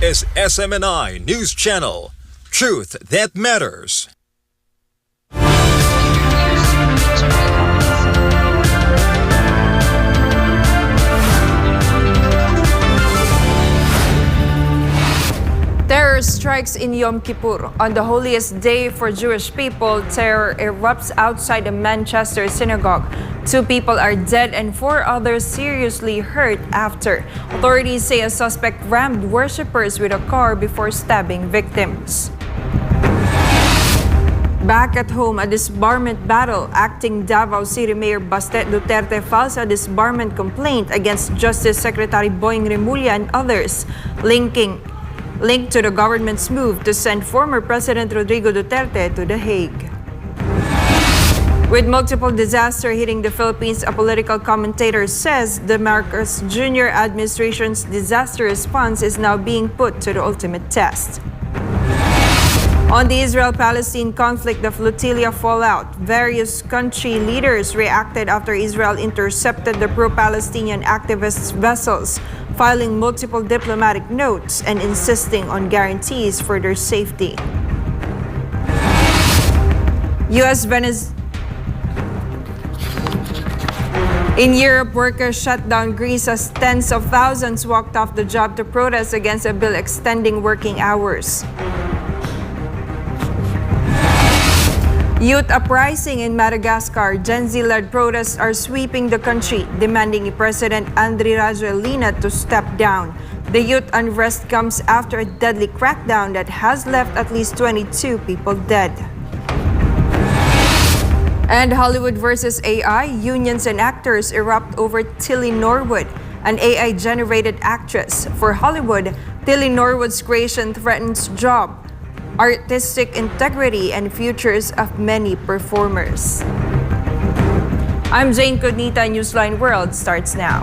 is SMNI News Channel. Truth that matters. Terror strikes in Yom Kippur. On the holiest day for Jewish people, terror erupts outside the Manchester synagogue. 2 people are dead and 4 others seriously hurt after. Authorities say a suspect rammed worshippers with a car before stabbing victims. Back at home, a disbarment battle. Acting Davao City Mayor Bastet Duterte files a disbarment complaint against Justice Secretary Boying Remulla and others, linked to the government's move to send former President Rodrigo Duterte to The Hague. With multiple disasters hitting the Philippines, a political commentator says the Marcos Jr. administration's disaster response is now being put to the ultimate test. On the Israel-Palestine conflict, the flotilla fallout. Various country leaders reacted after Israel intercepted the pro-Palestinian activists' vessels, filing multiple diplomatic notes and insisting on guarantees for their safety. In Europe, workers shut down Greece as tens of thousands walked off the job to protest against a bill extending working hours. Youth uprising in Madagascar. Gen Z-led protests are sweeping the country, demanding President Andry Rajoelina to step down. The youth unrest comes after a deadly crackdown that has left at least 22 people dead. And Hollywood versus AI, unions and actors erupt over Tilly Norwood, an AI-generated actress. For Hollywood, Tilly Norwood's creation threatens job, artistic integrity, and futures of many performers. I'm Jayne Codnita. Newsline World starts now.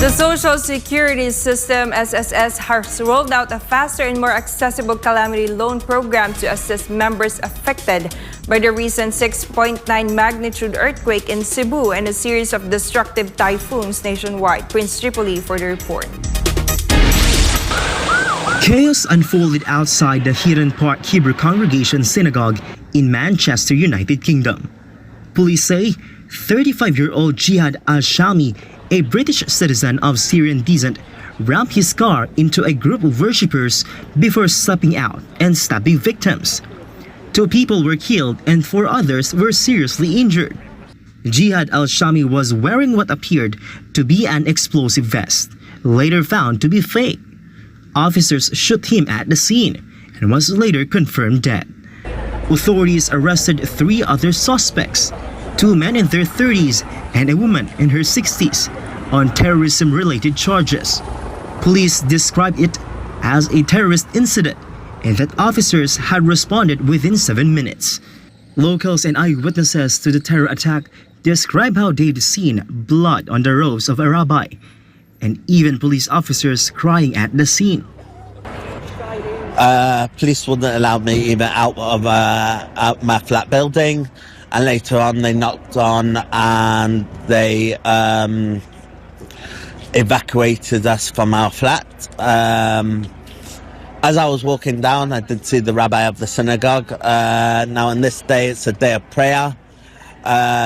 The Social Security System, SSS, has rolled out a faster and more accessible calamity loan program to assist members affected by the recent 6.9 magnitude earthquake in Cebu and a series of destructive typhoons nationwide. Prince Tripoli for the report. Chaos unfolded outside the Heaton Park Hebrew Congregation Synagogue in Manchester, United Kingdom. Police say 35-year-old Jihad al-Shami, a British citizen of Syrian descent, rammed his car into a group of worshippers before stepping out and stabbing victims. 2 people were killed and 4 others were seriously injured. Jihad al-Shami was wearing what appeared to be an explosive vest, later found to be fake. Officers shot him at the scene and was later confirmed dead. Authorities arrested 3 other suspects, 2 men in their 30s and a woman in her 60s, on terrorism-related charges. Police described it as a terrorist incident and that officers had responded within 7 minutes. Locals and eyewitnesses to the terror attack describe how they'd seen blood on the robes of a rabbi, and even police officers crying at the scene. Police wouldn't allow me even out of out my flat building, and later on they knocked on and they evacuated us from our flat. As I was walking down, I did see the rabbi of the synagogue. Now on this day, it's a day of prayer.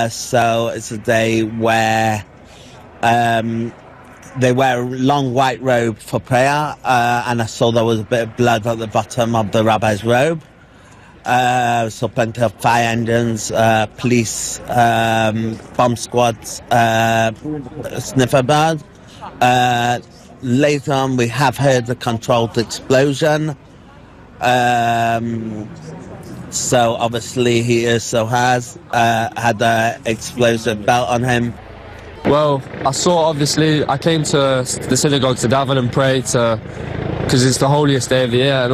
So it's a day where they wear a long white robe for prayer. And I saw there was a bit of blood at the bottom of the rabbi's robe. So plenty of fire engines, police, bomb squads, sniffer bird. Later on, we have heard a controlled explosion. So obviously he also has had an explosive belt on him. Well, I came to the synagogue to daven and pray because it's the holiest day of the year, and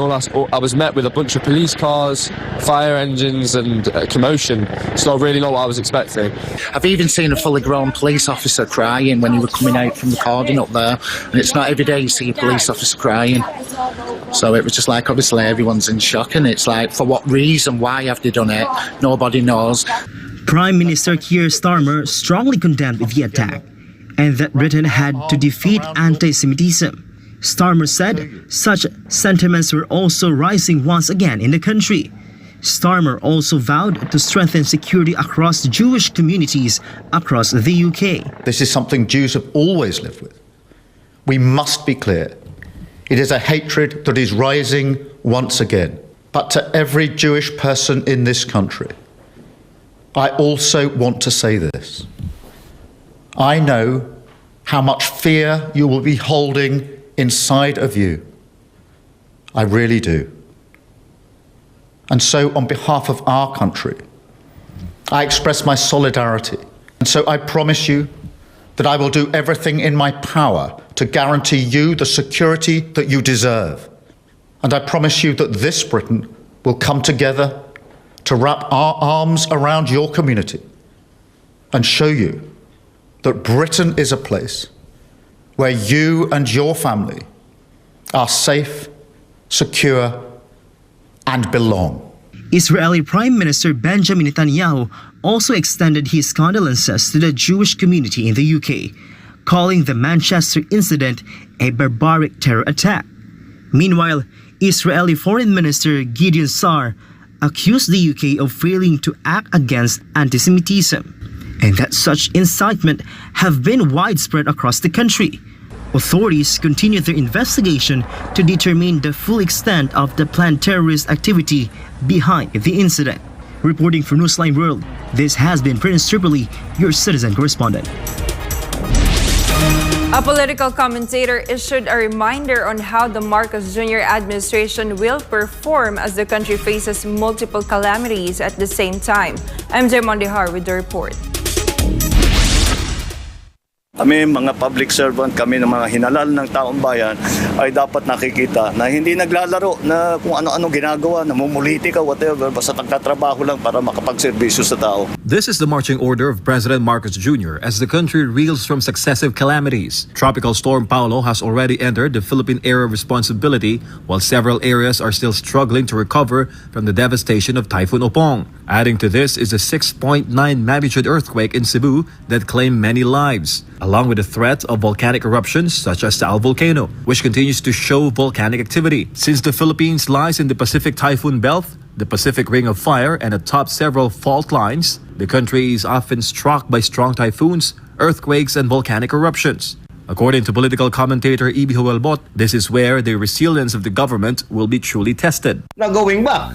I was met with a bunch of police cars, fire engines and commotion. It's not really what I was expecting. I've even seen a fully grown police officer crying when he was coming out from the cordon up there, and it's not every day you see a police officer crying. So it was just like, obviously everyone's in shock, and it's like, for what reason, why have they done it? Nobody knows. Prime Minister Keir Starmer strongly condemned the attack and that Britain had to defeat anti-Semitism. Starmer said such sentiments were also rising once again in the country. Starmer also vowed to strengthen security across Jewish communities across the UK. This is something Jews have always lived with. We must be clear. It is a hatred that is rising once again. But to every Jewish person in this country, I also want to say this. I know how much fear you will be holding inside of you. I really do. And so on behalf of our country, I express my solidarity. And so I promise you that I will do everything in my power to guarantee you the security that you deserve. And I promise you that this Britain will come together to wrap our arms around your community and show you that Britain is a place where you and your family are safe, secure, and belong. Israeli Prime Minister Benjamin Netanyahu also extended his condolences to the Jewish community in the UK, calling the Manchester incident a barbaric terror attack. Meanwhile, Israeli Foreign Minister Gideon Sa'ar accused the UK of failing to act against anti-Semitism, and that such incitement have been widespread across the country. Authorities continue their investigation to determine the full extent of the planned terrorist activity behind the incident. Reporting for Newsline World, this has been Prince Tripoli, your citizen correspondent. A political commentator issued a reminder on how the Marcos Jr. administration will perform as the country faces multiple calamities at the same time. I'm Jayne Codnita with the report. Kami, mga public servant, kami ng mga hinalal ng taong bayan ay dapat nakikita na hindi naglalaro na kung ano-ano ginagawa, namumuliti ka, whatever, basta nagtatrabaho lang para makapagserbisyo sa tao. This is the marching order of President Marcos Jr. as the country reels from successive calamities. Tropical Storm Paolo has already entered the Philippine area of responsibility, while several areas are still struggling to recover from the devastation of Typhoon Opong. Adding to this is a 6.9 magnitude earthquake in Cebu that claimed many lives, along with the threat of volcanic eruptions such as Taal volcano, which continues to show volcanic activity. Since the Philippines lies in the Pacific Typhoon Belt, the Pacific Ring of Fire, and atop several fault lines, the country is often struck by strong typhoons, earthquakes, and volcanic eruptions. According to political commentator Ibi Hugalbot, this is where the resilience of the government will be truly tested. Now going back,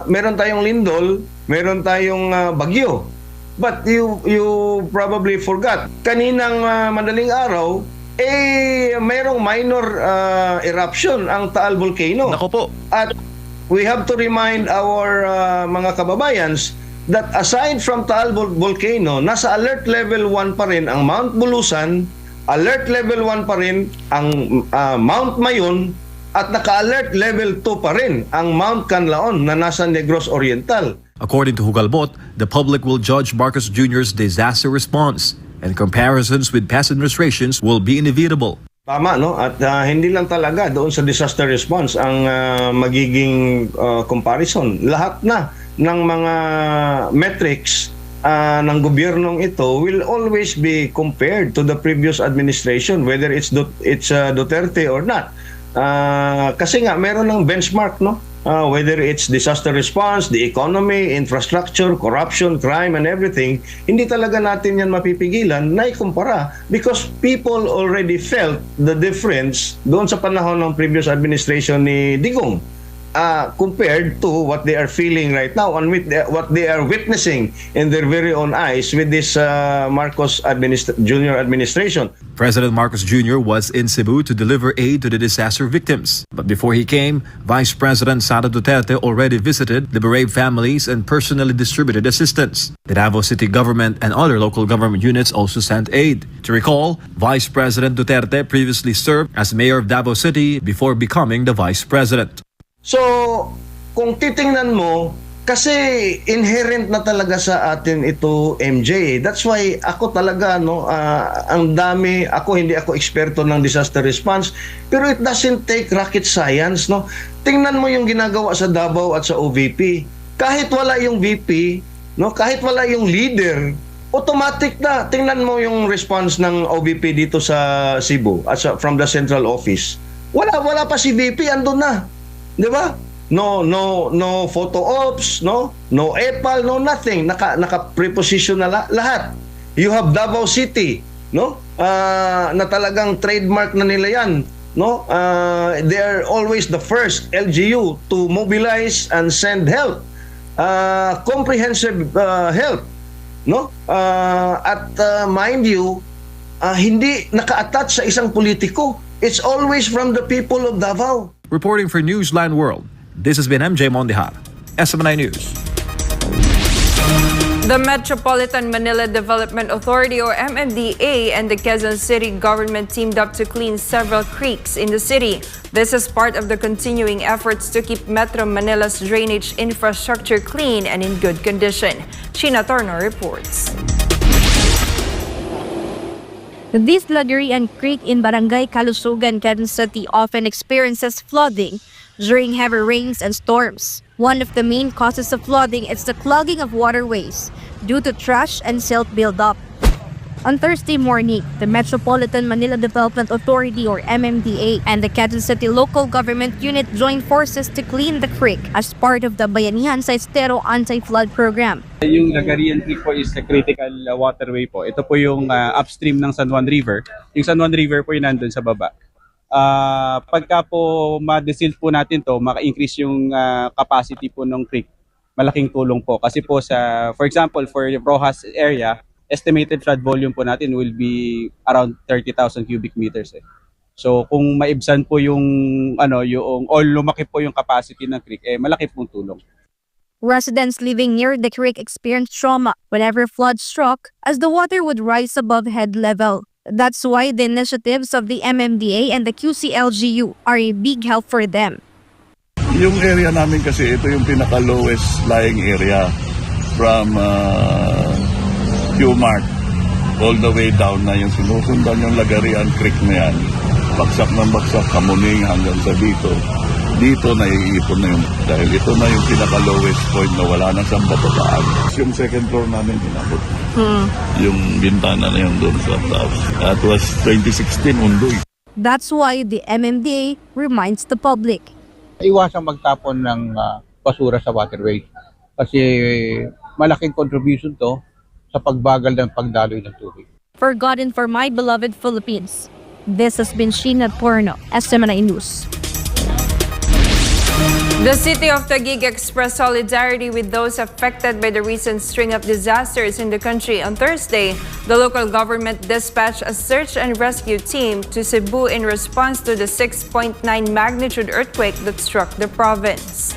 meron tayong lindol, meron tayong bagyo. But you probably forgot. Kaninang madaling araw, mayroong minor eruption ang Taal volcano. Nako po. At we have to remind our mga kababayans that aside from Taal volcano, nasa alert level 1 pa rin ang Mount Bulusan, alert level 1 pa rin ang Mount Mayon, at naka-alert level 2 pa rin ang Mount Canlaon na nasa Negros Oriental. According to Hugalbot, the public will judge Marcos Jr.'s disaster response, and comparisons with past administrations will be inevitable. Tama, no? At hindi lang talaga doon sa disaster response ang magiging comparison. Lahat na ng mga metrics ng gobyernong ito will always be compared to the previous administration, whether it's Duterte or not. Kasi nga meron ng benchmark, no? Whether it's disaster response, the economy, infrastructure, corruption, crime, and everything, hindi talaga natin yan mapipigilan na ikumpara because people already felt the difference doon sa panahon ng previous administration ni Digong compared to what they are feeling right now and with what they are witnessing in their very own eyes with this Marcos Jr. administration. President Marcos Jr. was in Cebu to deliver aid to the disaster victims. But before he came, Vice President Sara Duterte already visited the bereaved families and personally distributed assistance. The Davao City government and other local government units also sent aid. To recall, Vice President Duterte previously served as mayor of Davao City before becoming the vice president. So, kung titingnan mo, kasi inherent na talaga sa atin ito, MJ. That's why ako talaga, no, ang dami, hindi ako eksperto ng disaster response, pero it doesn't take rocket science, no. Tingnan mo yung ginagawa sa Davao at sa OVP. Kahit wala yung VP, no? Kahit wala yung leader, automatic na. Tingnan mo yung response ng OVP dito sa Cebu from the central office. Wala pa si VP, andun na. 'Di ba? No photo ops, no EPAL, no nothing. Naka preposition na lahat. You have Davao City, no? Na talagang trademark na nila 'yan, no? They are always the first LGU to mobilize and send help. Comprehensive help, no? At mind you, hindi naka-attach sa isang politiko. It's always from the people of Davao. Reporting for Newsline World, this has been MJ Mondihar, SMNI News. The Metropolitan Manila Development Authority or MMDA and the Quezon City government teamed up to clean several creeks in the city. This is part of the continuing efforts to keep Metro Manila's drainage infrastructure clean and in good condition. Sheena Turner reports. This Ladurian Creek in Barangay Kalusugan, Quezon City often experiences flooding during heavy rains and storms. One of the main causes of flooding is the clogging of waterways due to trash and silt buildup. On Thursday morning, the Metropolitan Manila Development Authority or MMDA and the Quezon City Local Government Unit joined forces to clean the creek as part of the Bayanihan sa Estero Anti-Flood Program. Yung Ladurian Creek po is a critical waterway po. Ito po yung upstream ng San Juan River. Yung San Juan River po yung nandun sa baba. Pagka po ma-desilt po natin to, maka-increase yung capacity po ng creek, malaking tulong po. Kasi po for example, for the Rojas area, estimated flood volume po natin will be around 30,000 cubic meters. So kung maibsan po yung lumaki po yung capacity ng creek, malaki pong tulong. Residents living near the creek experienced trauma whenever flood struck as the water would rise above head level. That's why the initiatives of the MMDA and the QCLGU are a big help for them. Yung area namin kasi ito yung pinaka-lowest lying area from Q-Mart all the way down na yung sinusundan yung Ladurian Creek na yan. Bagsak ng bagsak, Kamuning hanggang sa dito. Dito naiipon na yung, dahil ito na yung pinaka-lowest point na wala nang saan batabaan. Yung second floor namin inabot. Yung bintana na yung doon sa taas. That was 2016 Undoy. That's why the MMDA reminds the public. Iwasang magtapon ng basura sa waterway. Kasi malaking contribution to sa pagbagal ng pagdaloy ng tubig. For God and for my beloved Philippines, this has been Sheena Turner, SMNI News. The city of Taguig expressed solidarity with those affected by the recent string of disasters in the country. On Thursday, the local government dispatched a search and rescue team to Cebu in response to the 6.9 magnitude earthquake that struck the province.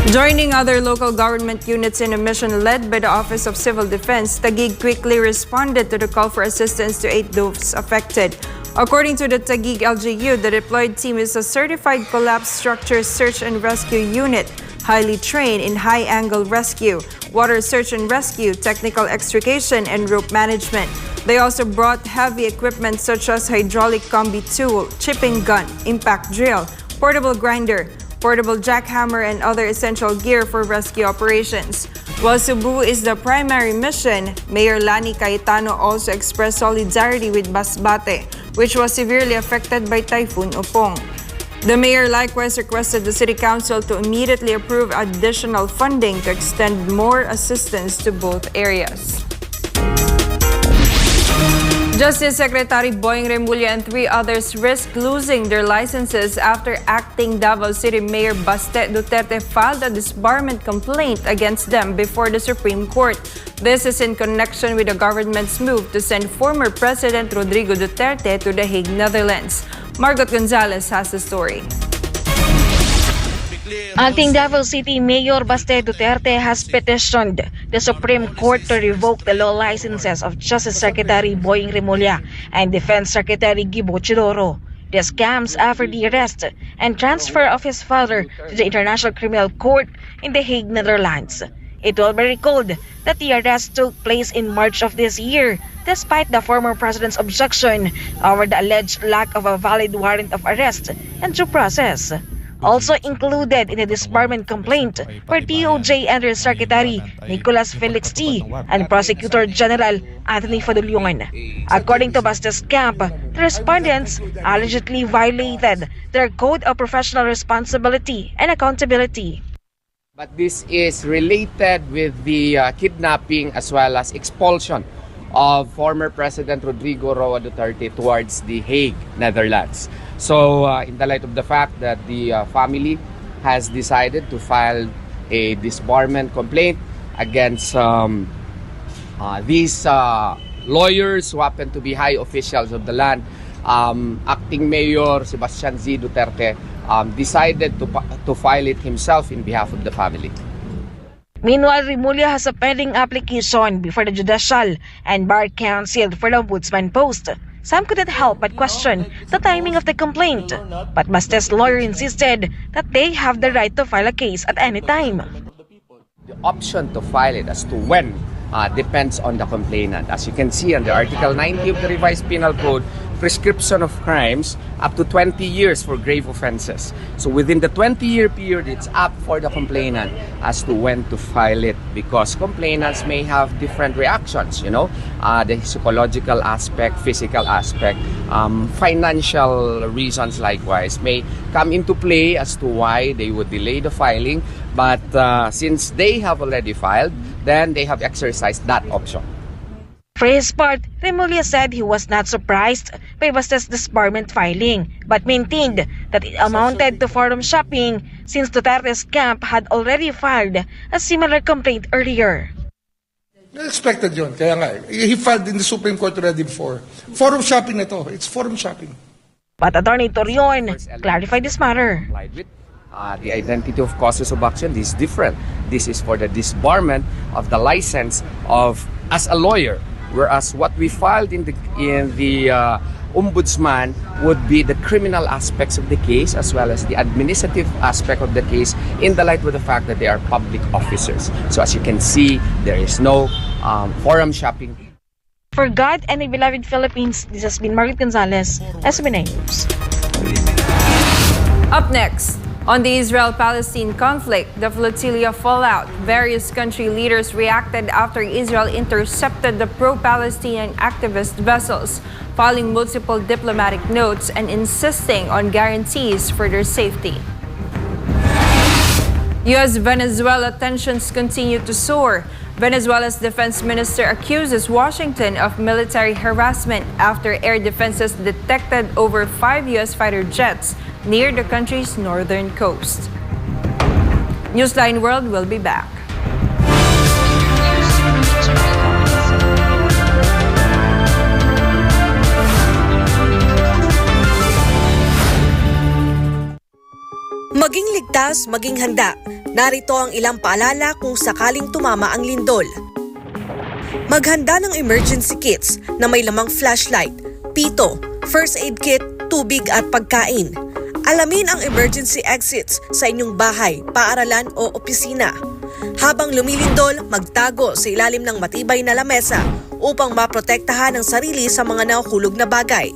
Joining other local government units in a mission led by the Office of Civil Defense, Taguig quickly responded to the call for assistance to aid those affected. According to the Taguig LGU, the deployed team is a certified collapse structure search and rescue unit, highly trained in high-angle rescue, water search and rescue, technical extrication, and rope management. They also brought heavy equipment such as hydraulic combi tool, chipping gun, impact drill, portable grinder, portable jackhammer, and other essential gear for rescue operations. While Cebu is the primary mission, Mayor Lani Cayetano also expressed solidarity with Masbate, which was severely affected by Typhoon Opong. The mayor likewise requested the City Council to immediately approve additional funding to extend more assistance to both areas. Justice Secretary Boying Remulla and 3 others risk losing their licenses after acting Davao City Mayor Baste Duterte filed a disbarment complaint against them before the Supreme Court. This is in connection with the government's move to send former President Rodrigo Duterte to The Hague, Netherlands. Margot Gonzalez has the story. Acting Davao City Mayor Baste Duterte has petitioned the Supreme Court to revoke the law licenses of Justice Secretary Boying Remulla and Defense Secretary Gibo Chidoro. This comes after the arrest and transfer of his father to the International Criminal Court in The Hague, Netherlands. It will be recalled that the arrest took place in March of this year, despite the former president's objection over the alleged lack of a valid warrant of arrest and due process. Also included in the disbarment complaint were DOJ Undersecretary Nicholas Felix T. and Prosecutor General Anthony Fadulyon. According to Bastes Camp, the respondents allegedly violated their Code of Professional Responsibility and Accountability. But this is related with the kidnapping as well as expulsion of former President Rodrigo Roa Duterte towards The Hague, Netherlands. So in the light of the fact that the family has decided to file a disbarment complaint against these lawyers who happen to be high officials of the land, Acting Mayor Sebastian Z. Duterte decided to file it himself in behalf of the family. Meanwhile, Remulla has a pending application before the Judicial and Bar Council for the Ombudsman post. Some couldn't help but question the timing of the complaint, but Bastes' lawyer insisted that they have the right to file a case at any time. The option to file it as to when depends on the complainant. As you can see under Article 90 of the Revised Penal Code, prescription of crimes up to 20 years for grave offenses. So within the 20-year period, it's up for the complainant as to when to file it, because complainants may have different reactions, the psychological aspect, physical aspect, financial reasons likewise may come into play as to why they would delay the filing. But since they have already filed, then they have exercised that option. For his part, Remulla said he was not surprised by Bastes' disbarment filing, but maintained that it amounted to forum shopping since Duterte's camp had already filed a similar complaint earlier. Expected yun, kaya nga, he filed in the Supreme Court already before. Forum shopping na to, it's forum shopping. But Attorney Torion clarified this matter. The identity of causes of action is different. This is for the disbarment of the license of as a lawyer, whereas what we filed in the ombudsman would be the criminal aspects of the case as well as the administrative aspect of the case in the light of the fact that they are public officers. So as you can see, there is no forum shopping. For God and the beloved Philippines, this has been Margaret Gonzalez, SB9 News. Up next, on the Israel-Palestine conflict, the flotilla fallout, various country leaders reacted after Israel intercepted the pro-Palestinian activist vessels, filing multiple diplomatic notes and insisting on guarantees for their safety. U.S.-Venezuela tensions continue to soar. Venezuela's defense minister accuses Washington of military harassment after air defenses detected over 5 U.S. fighter jets near the country's northern coast. Newsline World will be back. Maging ligtas, maging handa. Narito ang ilang paalala kung sakaling tumama ang lindol. Maghanda ng emergency kits na may lamang flashlight, pito, first aid kit, tubig at pagkain. Alamin ang emergency exits sa inyong bahay, paaralan o opisina. Habang lumilindol, magtago sa ilalim ng matibay na lamesa upang maprotektahan ang sarili sa mga nahuhulog na bagay.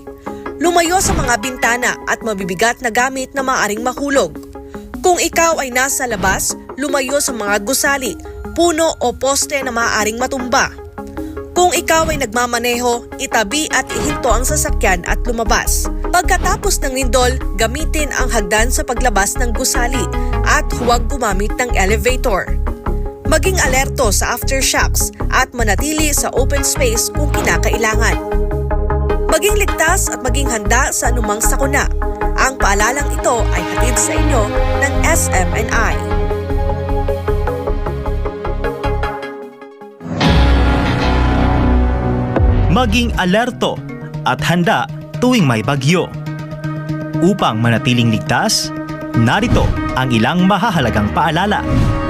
Lumayo sa mga bintana at mabibigat na gamit na maaaring mahulog. Kung ikaw ay nasa labas, lumayo sa mga gusali, puno o poste na maaaring matumba. Kung ikaw ay nagmamaneho, itabi at ihinto ang sasakyan at lumabas. Pagkatapos ng lindol, gamitin ang hagdan sa paglabas ng gusali at huwag gumamit ng elevator. Maging alerto sa aftershocks at manatili sa open space kung kinakailangan. Maging ligtas at maging handa sa anumang sakuna. Ang paalalang ito ay hatid sa inyo ng SMNI. Maging alerto at handa tuwing may bagyo. Upang manatiling ligtas, narito ang ilang mahahalagang paalala.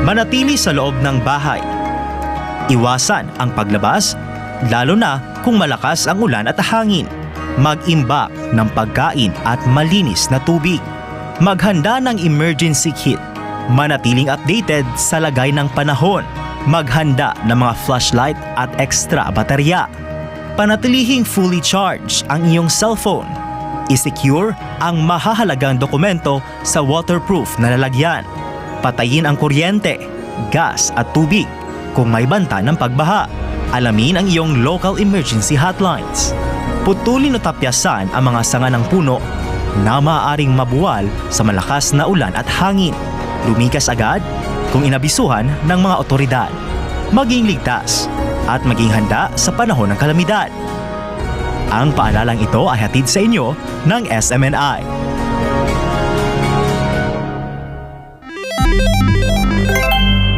Manatili sa loob ng bahay. Iwasan ang paglabas, lalo na kung malakas ang ulan at hangin. Mag-imbak ng pagkain at malinis na tubig. Maghanda ng emergency kit. Manatiling updated sa lagay ng panahon. Maghanda ng mga flashlight at extra baterya. Panatilihing fully charged ang iyong cellphone. I-secure ang mahahalagang dokumento sa waterproof na lalagyan. Patayin ang kuryente, gas at tubig kung may banta ng pagbaha. Alamin ang iyong local emergency hotlines. Putulin o tapyasan ang mga sanga ng puno na maaaring mabuwal sa malakas na ulan at hangin. Lumikas agad kung inabisuhan ng mga otoridad. Maging ligtas at maging handa sa panahon ng kalamidad. Ang paalalang ito ay hatid sa inyo ng SMNI.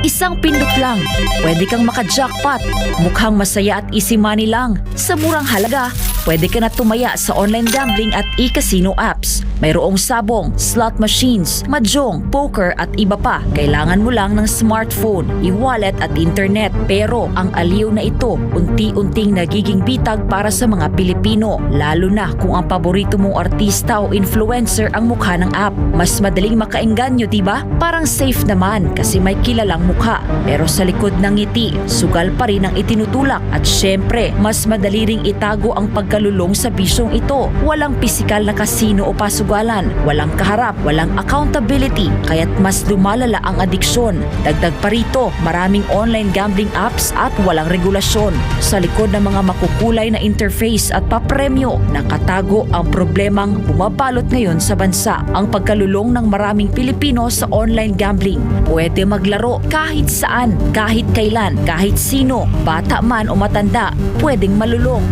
Isang pindot lang, pwede kang maka-jackpot. Mukhang masaya at easy money lang. Sa murang halaga, pwede ka na tumaya sa online gambling at e-casino apps. Mayroong sabong, slot machines, mahjong, poker at iba pa. Kailangan mo lang ng smartphone, e-wallet at internet. Pero ang aliw na ito, unti-unting nagiging bitag para sa mga Pilipino. Lalo na kung ang paborito mong artista o influencer ang mukha ng app. Mas madaling makaengganyo, diba? Parang safe naman kasi may kilalang mukha. Pero sa likod ng ngiti, sugal pa rin ang itinutulak. At syempre, mas madali ring itago ang pagkalulong sa bisyong ito. Walang pisikal na kasino o pasugalan, walang kaharap, walang accountability, kaya't mas lumalala ang adiksyon. Dagdag pa rito, maraming online gambling apps at walang regulasyon. Sa likod ng mga makukulay na interface at papremyo, nakatago ang problemang bumabalot ngayon sa bansa. Ang pagkalulong ng maraming Pilipino sa online gambling. Pwede maglaro kahit saan, kahit kailan, kahit sino, bata man o matanda, pwedeng malulong.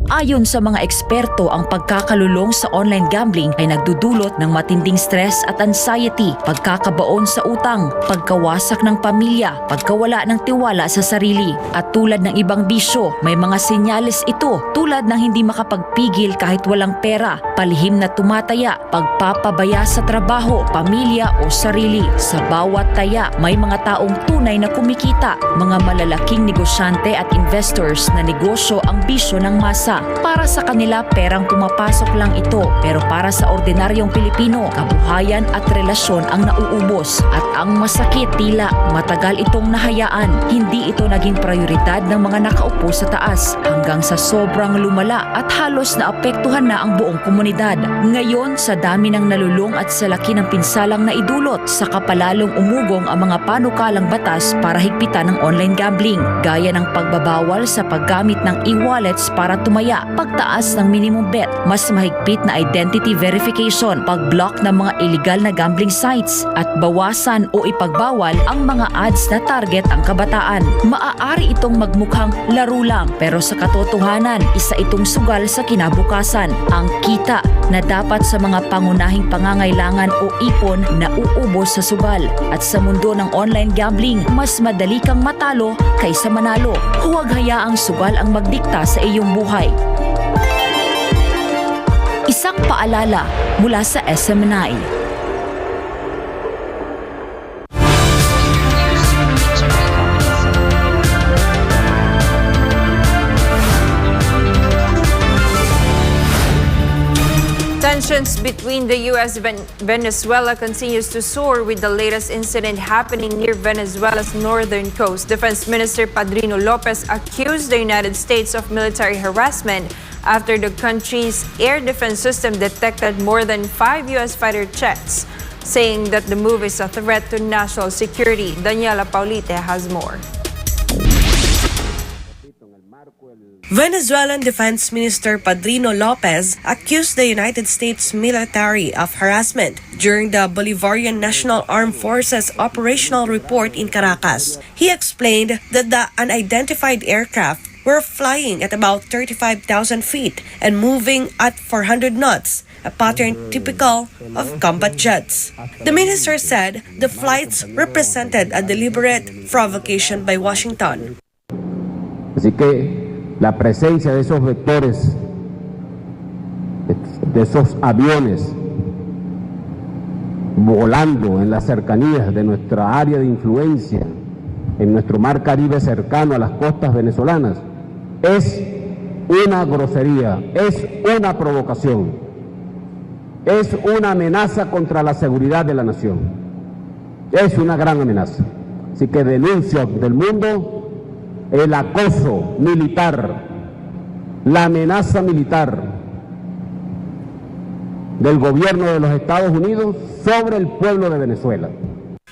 Ayon sa mga eksperto, ang pagkakalulong sa online gambling ay nagdudulot ng matinding stress at anxiety, pagkakabaon sa utang, pagkawasak ng pamilya, pagkawala ng tiwala sa sarili. At tulad ng ibang bisyo, may mga senyales ito tulad ng hindi makapagpigil kahit walang pera, palihim na tumataya, pagpapabaya sa trabaho, pamilya o sarili. Sa bawat taya, may mga taong tunay na kumikita, mga malalaking negosyante at investors na negosyo ang bisyo ng masa. Para sa kanila, perang pumapasok lang ito. Pero para sa ordinaryong Pilipino, kabuhayan at relasyon ang nauubos. At ang masakit, tila matagal itong nahayaan. Hindi ito naging prioridad ng mga nakaupo sa taas hanggang sa sobrang lumala at halos naapektuhan na ang buong komunidad. Ngayon, sa dami ng nalulong at sa laki ng pinsalang naidulot, saka palalong umugong ang mga panukalang batas para higpitan ng online gambling. Gaya ng pagbabawal sa paggamit ng e-wallets para tumaya, pagtaas ng minimum bet, mas mahigpit na identity verification, pag-block ng mga illegal na gambling sites, at bawasan o ipagbawal ang mga ads na target ang kabataan. Maaari itong magmukhang laro lang, pero sa katotohanan, isa itong sugal sa kinabukasan. Ang kita na dapat sa mga pangunahing pangangailangan o ipon na uubos sa sugal. At sa mundo ng online gambling, mas madali kang matalo kaysa manalo. Huwag hayaang sugal ang magdikta sa iyong buhay. Isang paalala mula sa SMNI. Tensions between the U.S. and Venezuela continues to soar with the latest incident happening near Venezuela's northern coast. Defense Minister Padrino Lopez accused the United States of military harassment after the country's air defense system detected more than 5 U.S. fighter jets, saying that the move is a threat to national security. Daniela Paulite has more. Venezuelan Defense Minister Padrino Lopez accused the United States military of harassment during the Bolivarian National Armed Forces operational report in Caracas. He explained that the unidentified aircraft were flying at about 35,000 feet and moving at 400 knots, a pattern typical of combat jets. The minister said the flights represented a deliberate provocation by Washington. Así que la presencia de esos vectores, de esos aviones volando en las cercanías de nuestra área de influencia, en nuestro mar Caribe cercano a las costas venezolanas, es una grosería, es una provocación, es una amenaza contra la seguridad de la nación, es una gran amenaza. Así que denuncio del mundo el acoso militar, la amenaza militar del gobierno de los Estados Unidos sobre el pueblo de Venezuela.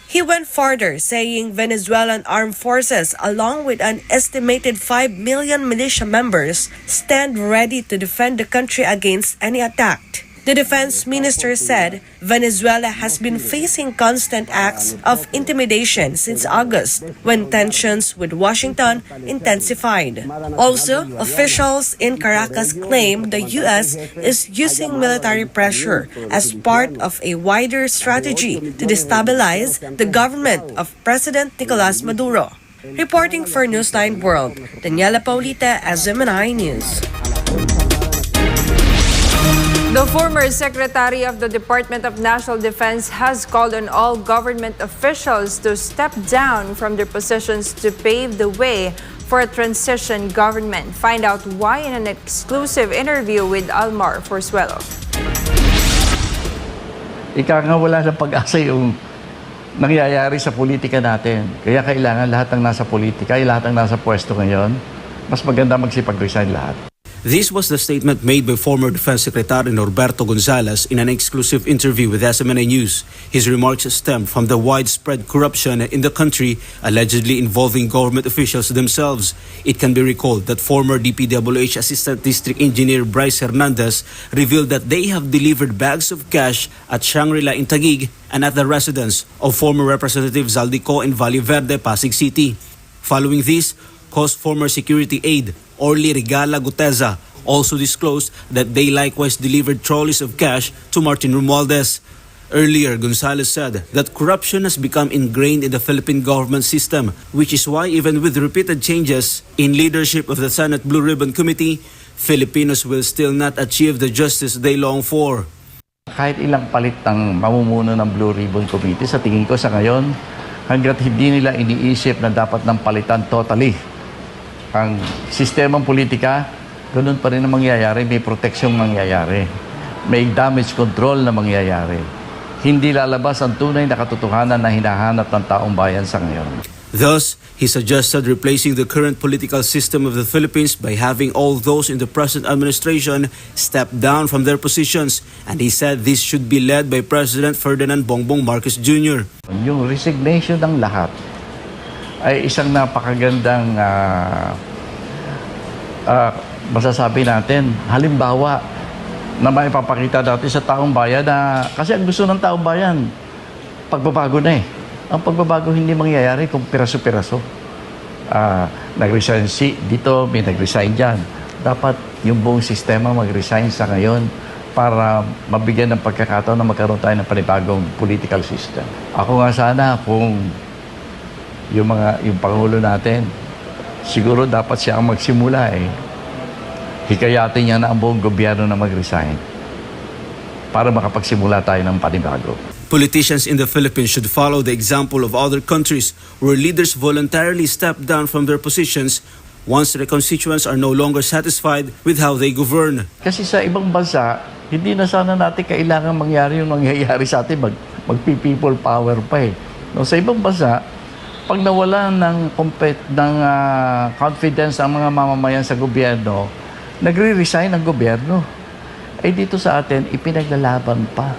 He went further, saying Venezuelan armed forces, along with an estimated 5 million militia members, stand ready to defend the country against any attack. The defense minister said Venezuela has been facing constant acts of intimidation since August, when tensions with Washington intensified. Also, officials in Caracas claim the U.S. is using military pressure as part of a wider strategy to destabilize the government of President Nicolas Maduro. Reporting for Newsline World, Daniela Paulita, SMNI News. The former Secretary of the Department of National Defense has called on all government officials to step down from their positions to pave the way for a transition government. Find out why in an exclusive interview with Almar Forzuelo. Ika nga wala ng pag-asa yung nangyayari sa politika natin. Kaya kailangan lahat ng nasa politika, lahat ng nasa pwesto ngayon, mas maganda magsipag-resign lahat. This was the statement made by former Defense Secretary Norberto Gonzales in an exclusive interview with SMNA News. His remarks stem from the widespread corruption in the country, allegedly involving government officials themselves. It can be recalled that former DPWH Assistant District Engineer Bryce Hernandez revealed that they have delivered bags of cash at Shangri-La in Taguig and at the residence of former Representative Zaldico in Valle Verde, Pasig City. Following this, COS former security aide Orly Regala Guteza also disclosed that they likewise delivered trolleys of cash to Martin Romualdez. Earlier, Gonzales said that corruption has become ingrained in the Philippine government system, which is why even with repeated changes in leadership of the Senate Blue Ribbon Committee, Filipinos will still not achieve the justice they long for. Kahit ilang palit ng mamumuno ng Blue Ribbon Committee, sa tingin ko sa ngayon, hanggat hindi nila iniisip na dapat ng palitan totally ang sistemang politika, ganun pa rin ang mangyayari, may proteksyong mangyayari, may damage control na mangyayari. Hindi lalabas ang tunay na katotohanan na hinahanap ng taong bayan sa ngayon. Thus, he suggested replacing the current political system of the Philippines by having all those in the present administration step down from their positions, and he said this should be led by President Ferdinand Bongbong Marcos Jr. Yung resignation ng lahat ay isang napakagandang masasabi natin. Halimbawa na maipapakita natin sa taong bayan na kasi ang gusto ng taong bayan, pagbabago na eh. Ang pagbabago hindi mangyayari kung piraso-piraso. Nag-resign dito, may nag-resign dyan. Dapat yung buong sistema mag-resign sa ngayon para mabigyan ng pagkakataon na magkaroon tayo ng panibagong political system. Ako nga sana kung yung Pangulo natin, siguro dapat siya ang magsimula eh. Hikayatin niya na ang buong gobyerno na mag-resign para makapagsimula tayo ng panibago. Politicians in the Philippines should follow the example of other countries where leaders voluntarily step down from their positions once their constituents are no longer satisfied with how they govern. Kasi sa ibang bansa, hindi na sana natin kailangan mangyari yung nangyayari sa atin, mag-people power pa eh. No, sa ibang bansa, pag nawala ng confidence ang mga mamamayan sa gobyerno, nagre-resign ang gobyerno. Eh dito sa atin, ipinaglalaban pa.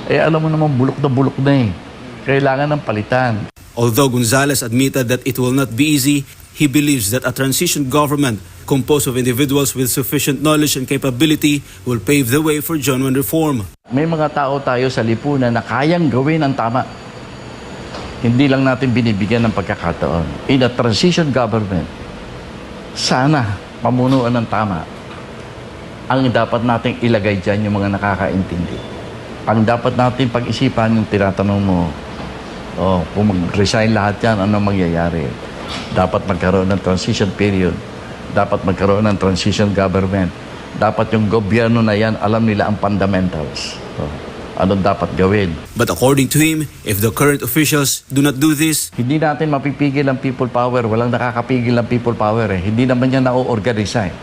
Eh alam mo naman, bulok na eh. Kailangan ng palitan. Although Gonzales admitted that it will not be easy, he believes that a transition government composed of individuals with sufficient knowledge and capability will pave the way for genuine reform. May mga tao tayo sa lipunan na kayang gawin ang tama. Hindi lang natin binibigyan ng pagkakataon. In a transition government, sana pamunuan ng tama. Ang dapat nating ilagay dyan yung mga nakakaintindi. Ang dapat natin pag-isipan yung tinatanong mo, kung mag-resign lahat yan, ano mangyayari? Dapat magkaroon ng transition period. Dapat magkaroon ng transition government. Dapat yung gobyerno na yan, alam nila ang fundamentals. Anong dapat gawin? But according to him, if the current officials do not do this, hindi natin mapipigil ang people power. Walang nakakapigil ang people power eh. Hindi naman yan na-organize.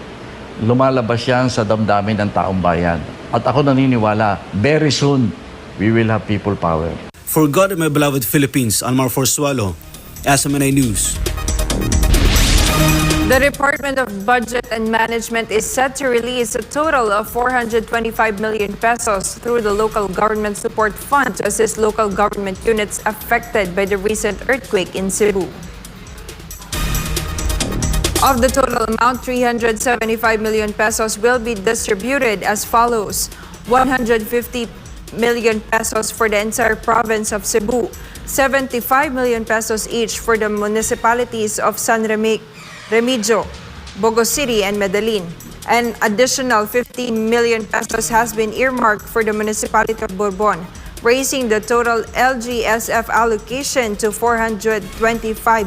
Lumalabas yan sa damdamin ng taong bayan. At ako naniniwala, very soon, we will have people power. For God and my beloved Philippines, Almar Forzuelo, SMNA News. The Department of Budget and Management is set to release a total of 425 million pesos through the Local Government Support Fund to assist local government units affected by the recent earthquake in Cebu. Of the total amount, 375 million pesos will be distributed as follows: 150 million pesos for the entire province of Cebu, 75 million pesos each for the municipalities of San Remigio, Bogo City, and Medellin. An additional 15 million pesos has been earmarked for the municipality of Bourbon, raising the total LGSF allocation to 425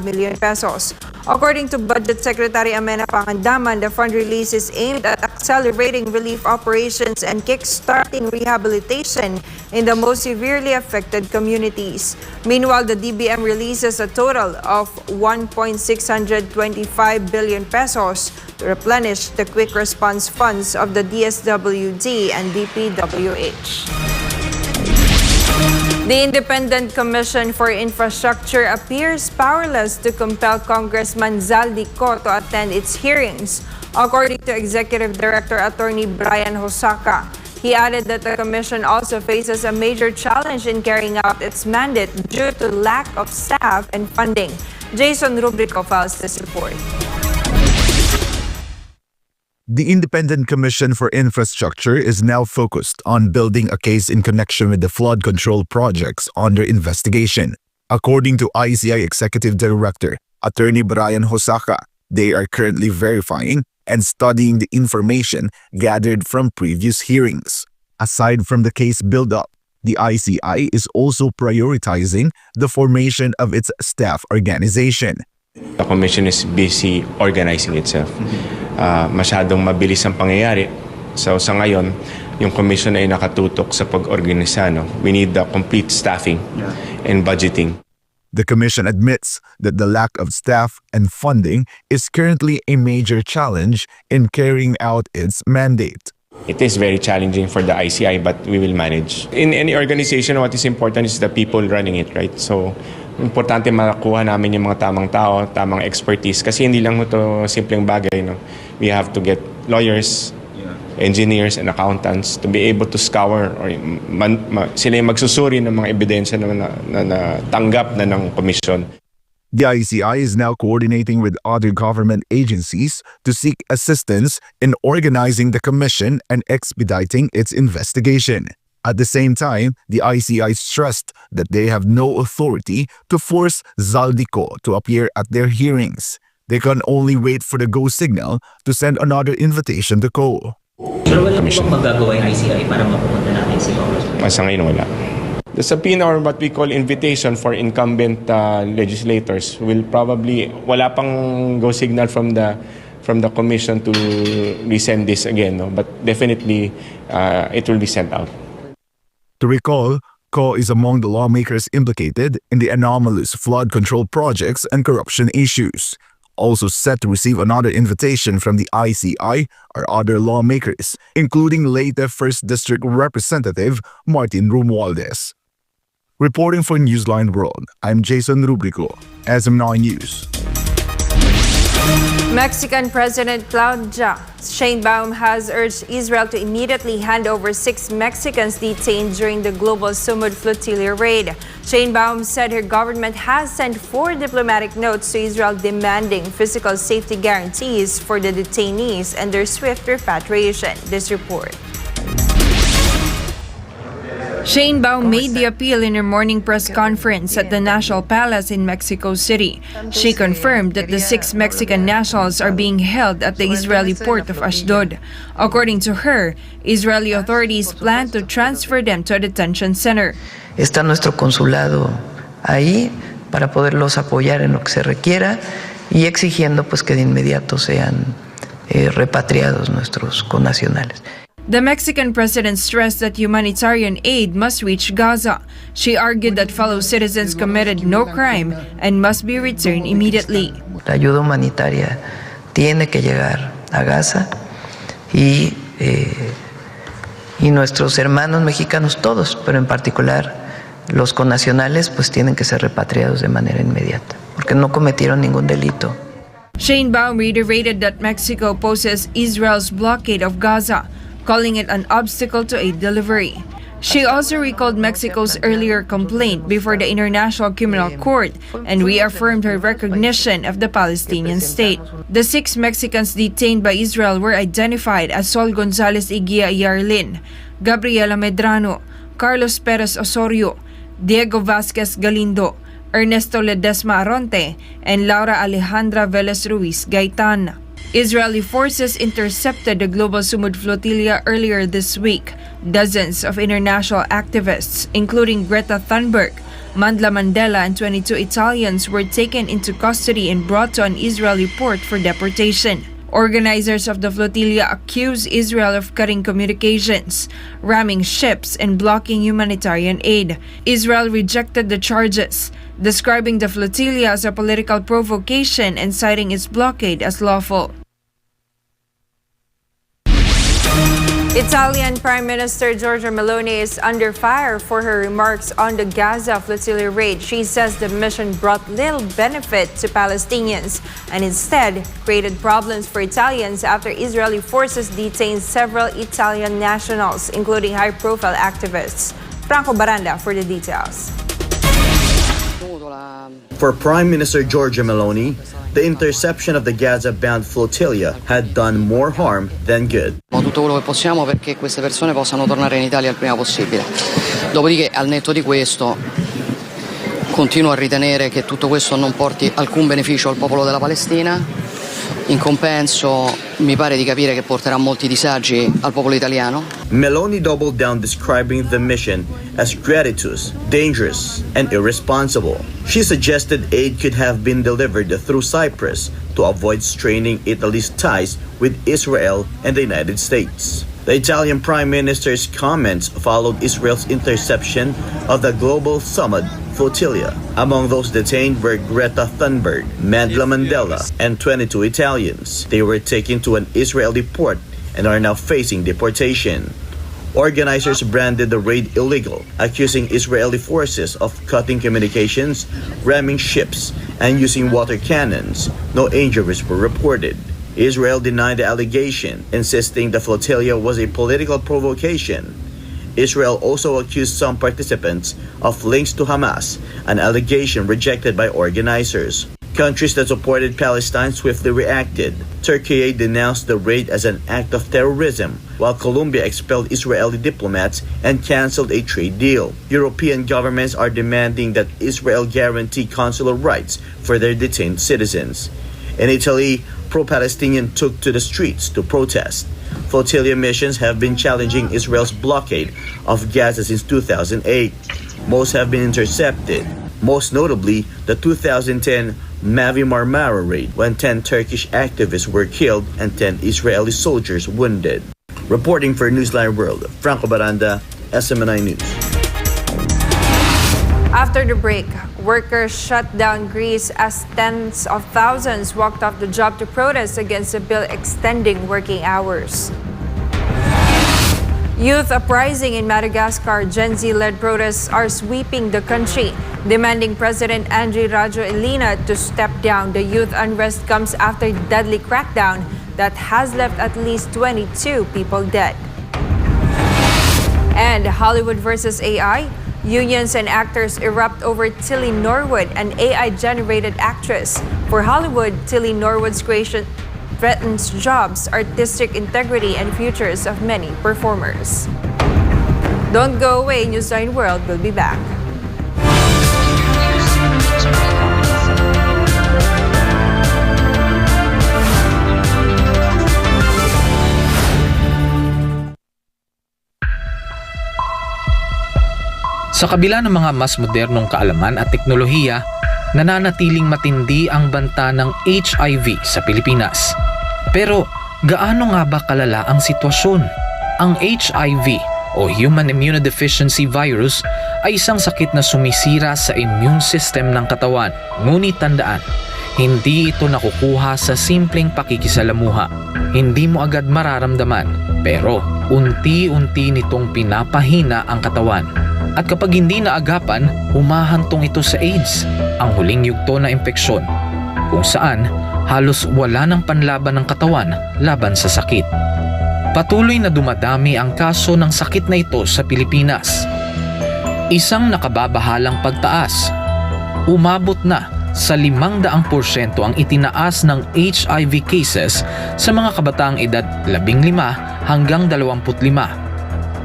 million pesos. According to Budget Secretary Amena Pangandaman, the fund release is aimed at accelerating relief operations and kickstarting rehabilitation in the most severely affected communities. Meanwhile, the DBM releases a total of 1.625 billion pesos to replenish the quick response funds of the DSWD and DPWH. The Independent Commission for Infrastructure appears powerless to compel Congressman Zaldico to attend its hearings, according to Executive Director Attorney Brian Hosaka. He added that the commission also faces a major challenge in carrying out its mandate due to lack of staff and funding. Jason Rubrico files this report. The Independent Commission for Infrastructure is now focused on building a case in connection with the flood control projects under investigation. According to ICI Executive Director Attorney Brian Hosaka, they are currently verifying and studying the information gathered from previous hearings. Aside from the case build-up, the ICI is also prioritizing the formation of its staff organization. The Commission is busy organizing itself. Masyadong mabilis ang pangyayari. So sa ngayon, yung Commission ay nakatutok sa pag-organisa. No? We need the complete staffing and budgeting. The Commission admits that the lack of staff and funding is currently a major challenge in carrying out its mandate. It is very challenging for the ICI, but we will manage. In any organization, what is important is the people running it, right? So, importante makakuha namin yung mga tamang tao, tamang expertise. Kasi hindi lang ito simpleng bagay. No? We have to get lawyers, engineers, and accountants to be able to scour or sila yung magsusuri ng mga ebidensya na natanggap na ng komisyon. The ICI is now coordinating with other government agencies to seek assistance in organizing the commission and expediting its investigation. At the same time, the ICI stressed that they have no authority to force Zaldico to appear at their hearings. They can only wait for the go signal to send another invitation to go. Pero wala bang magagawa yung ICI para mapupunta natin si Congressman? Sa ngayon wala. The subpoena or what we call invitation for incumbent legislators will probably, wala pang go signal from the commission to resend this again, no? But definitely it will be sent out. To recall, Co is among the lawmakers implicated in the anomalous flood control projects and corruption issues. Also set to receive another invitation from the ICI are other lawmakers, including Leyte 1st District Representative Martin Romualdez. Reporting for Newsline World, I'm Jason Rubrico, SM9 News. Mexican President Claudia Sheinbaum has urged Israel to immediately hand over 6 Mexicans detained during the global Sumud flotilla raid. Sheinbaum said her government has sent 4 diplomatic notes to Israel demanding physical safety guarantees for the detainees and their swift repatriation. This report. Sheinbaum made the appeal in her morning press conference at the National Palace in Mexico City. She confirmed that the 6 Mexican nationals are being held at the Israeli port of Ashdod. According to her, Israeli authorities plan to transfer them to a detention center. Está nuestro consulado ahí para poderlos apoyar en lo que se requiera y exigiendo pues que de inmediato sean repatriados nuestros connacionales. The Mexican president stressed that humanitarian aid must reach Gaza. She argued that fellow citizens committed no crime and must be returned immediately. La ayuda humanitaria tiene que llegar a Gaza y nuestros hermanos mexicanos todos, pero en particular los connacionales, pues tienen que ser repatriados de manera inmediata, porque no cometieron ningún delito. Sheinbaum reiterated that Mexico poses Israel's blockade of Gaza, calling it an obstacle to aid delivery. She also recalled Mexico's earlier complaint before the International Criminal Court and reaffirmed her recognition of the Palestinian state. The 6 Mexicans detained by Israel were identified as Sol Gonzalez Iguia Yarlin, Gabriela Medrano, Carlos Perez Osorio, Diego Vasquez Galindo, Ernesto Ledesma Aronte, and Laura Alejandra Velez Ruiz Gaitan. Israeli forces intercepted the global Sumud flotilla earlier this week. Dozens of international activists, including Greta Thunberg, Mandla Mandela, and 22 Italians were taken into custody and brought to an Israeli port for deportation. Organizers of the flotilla accuse Israel of cutting communications, ramming ships, and blocking humanitarian aid. Israel rejected the charges, describing the flotilla as a political provocation and citing its blockade as lawful. Italian Prime Minister Giorgia Meloni is under fire for her remarks on the Gaza flotilla raid. She says the mission brought little benefit to Palestinians and instead created problems for Italians after Israeli forces detained several Italian nationals, including high-profile activists. Franco Baranda for the details. For Prime Minister Giorgia Meloni, the interception of the Gaza-bound flotilla had done more harm than good. Tutto quello che possiamo perché queste persone possano tornare in Italia il prima possibile. Dopodiché, al netto di questo, continuo a ritenere che tutto questo non porti alcun beneficio al popolo della Palestina. In compenso, mi pare di capire che porterà molti disagi al popolo italiano. Meloni doubled down describing the mission as gratuitous, dangerous, and irresponsible. She suggested aid could have been delivered through Cyprus to avoid straining Italy's ties with Israel and the United States. The Italian Prime Minister's comments followed Israel's interception of the global Sumud flotilla. Among those detained were Greta Thunberg, Mandla Mandela, and 22 Italians. They were taken to an Israeli port and are now facing deportation. Organizers branded the raid illegal, accusing Israeli forces of cutting communications, ramming ships, and using water cannons. No injuries were reported. Israel denied the allegation, insisting the flotilla was a political provocation. Israel also accused some participants of links to Hamas, an allegation rejected by organizers. Countries that supported Palestine swiftly reacted. Turkey denounced the raid as an act of terrorism, while Colombia expelled Israeli diplomats and canceled a trade deal. European governments are demanding that Israel guarantee consular rights for their detained citizens. In Italy, pro-Palestinian took to the streets to protest. Flotilla missions have been challenging Israel's blockade of Gaza since 2008. Most have been intercepted, most notably the 2010 Mavi Marmara raid, when 10 Turkish activists were killed and 10 Israeli soldiers wounded. Reporting for Newsline World, Franco Baranda, SMNI News. After the break, workers shut down Greece as tens of thousands walked off the job to protest against a bill extending working hours. Youth uprising in Madagascar, Gen Z-led protests are sweeping the country, demanding President Andry Rajoelina to step down. The youth unrest comes after a deadly crackdown that has left at least 22 people dead. And Hollywood versus AI? Unions and actors erupt over Tilly Norwood, an AI-generated actress. For Hollywood, Tilly Norwood's creation threatens jobs, artistic integrity, and futures of many performers. Don't go away, Newsline World will be back. Sa kabila ng mga mas modernong kaalaman at teknolohiya, nananatiling matindi ang banta ng HIV sa Pilipinas. Pero gaano nga ba kalala ang sitwasyon? Ang HIV o Human Immunodeficiency Virus ay isang sakit na sumisira sa immune system ng katawan. Ngunit tandaan, hindi ito nakukuha sa simpleng pakikisalamuha. Hindi mo agad mararamdaman, pero unti-unti nitong pinapahina ang katawan. At kapag hindi naagapan, humahantong ito sa AIDS, ang huling yugto na impeksyon. kung saan halos wala ng panlaban ng katawan laban sa sakit. Patuloy na dumadami ang kaso ng sakit na ito sa Pilipinas. Isang nakababahalang pagtaas. Umabot na sa 500% ang itinaas ng HIV cases sa mga kabataang edad 15 hanggang 25.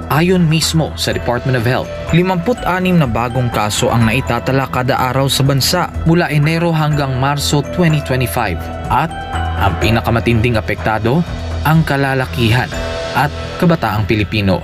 Ayon mismo sa Department of Health, 56 na bagong kaso ang naitatala kada araw sa bansa mula Enero hanggang Marso 2025. At ang pinakamatinding apektado, ang kalalakihan at kabataang Pilipino.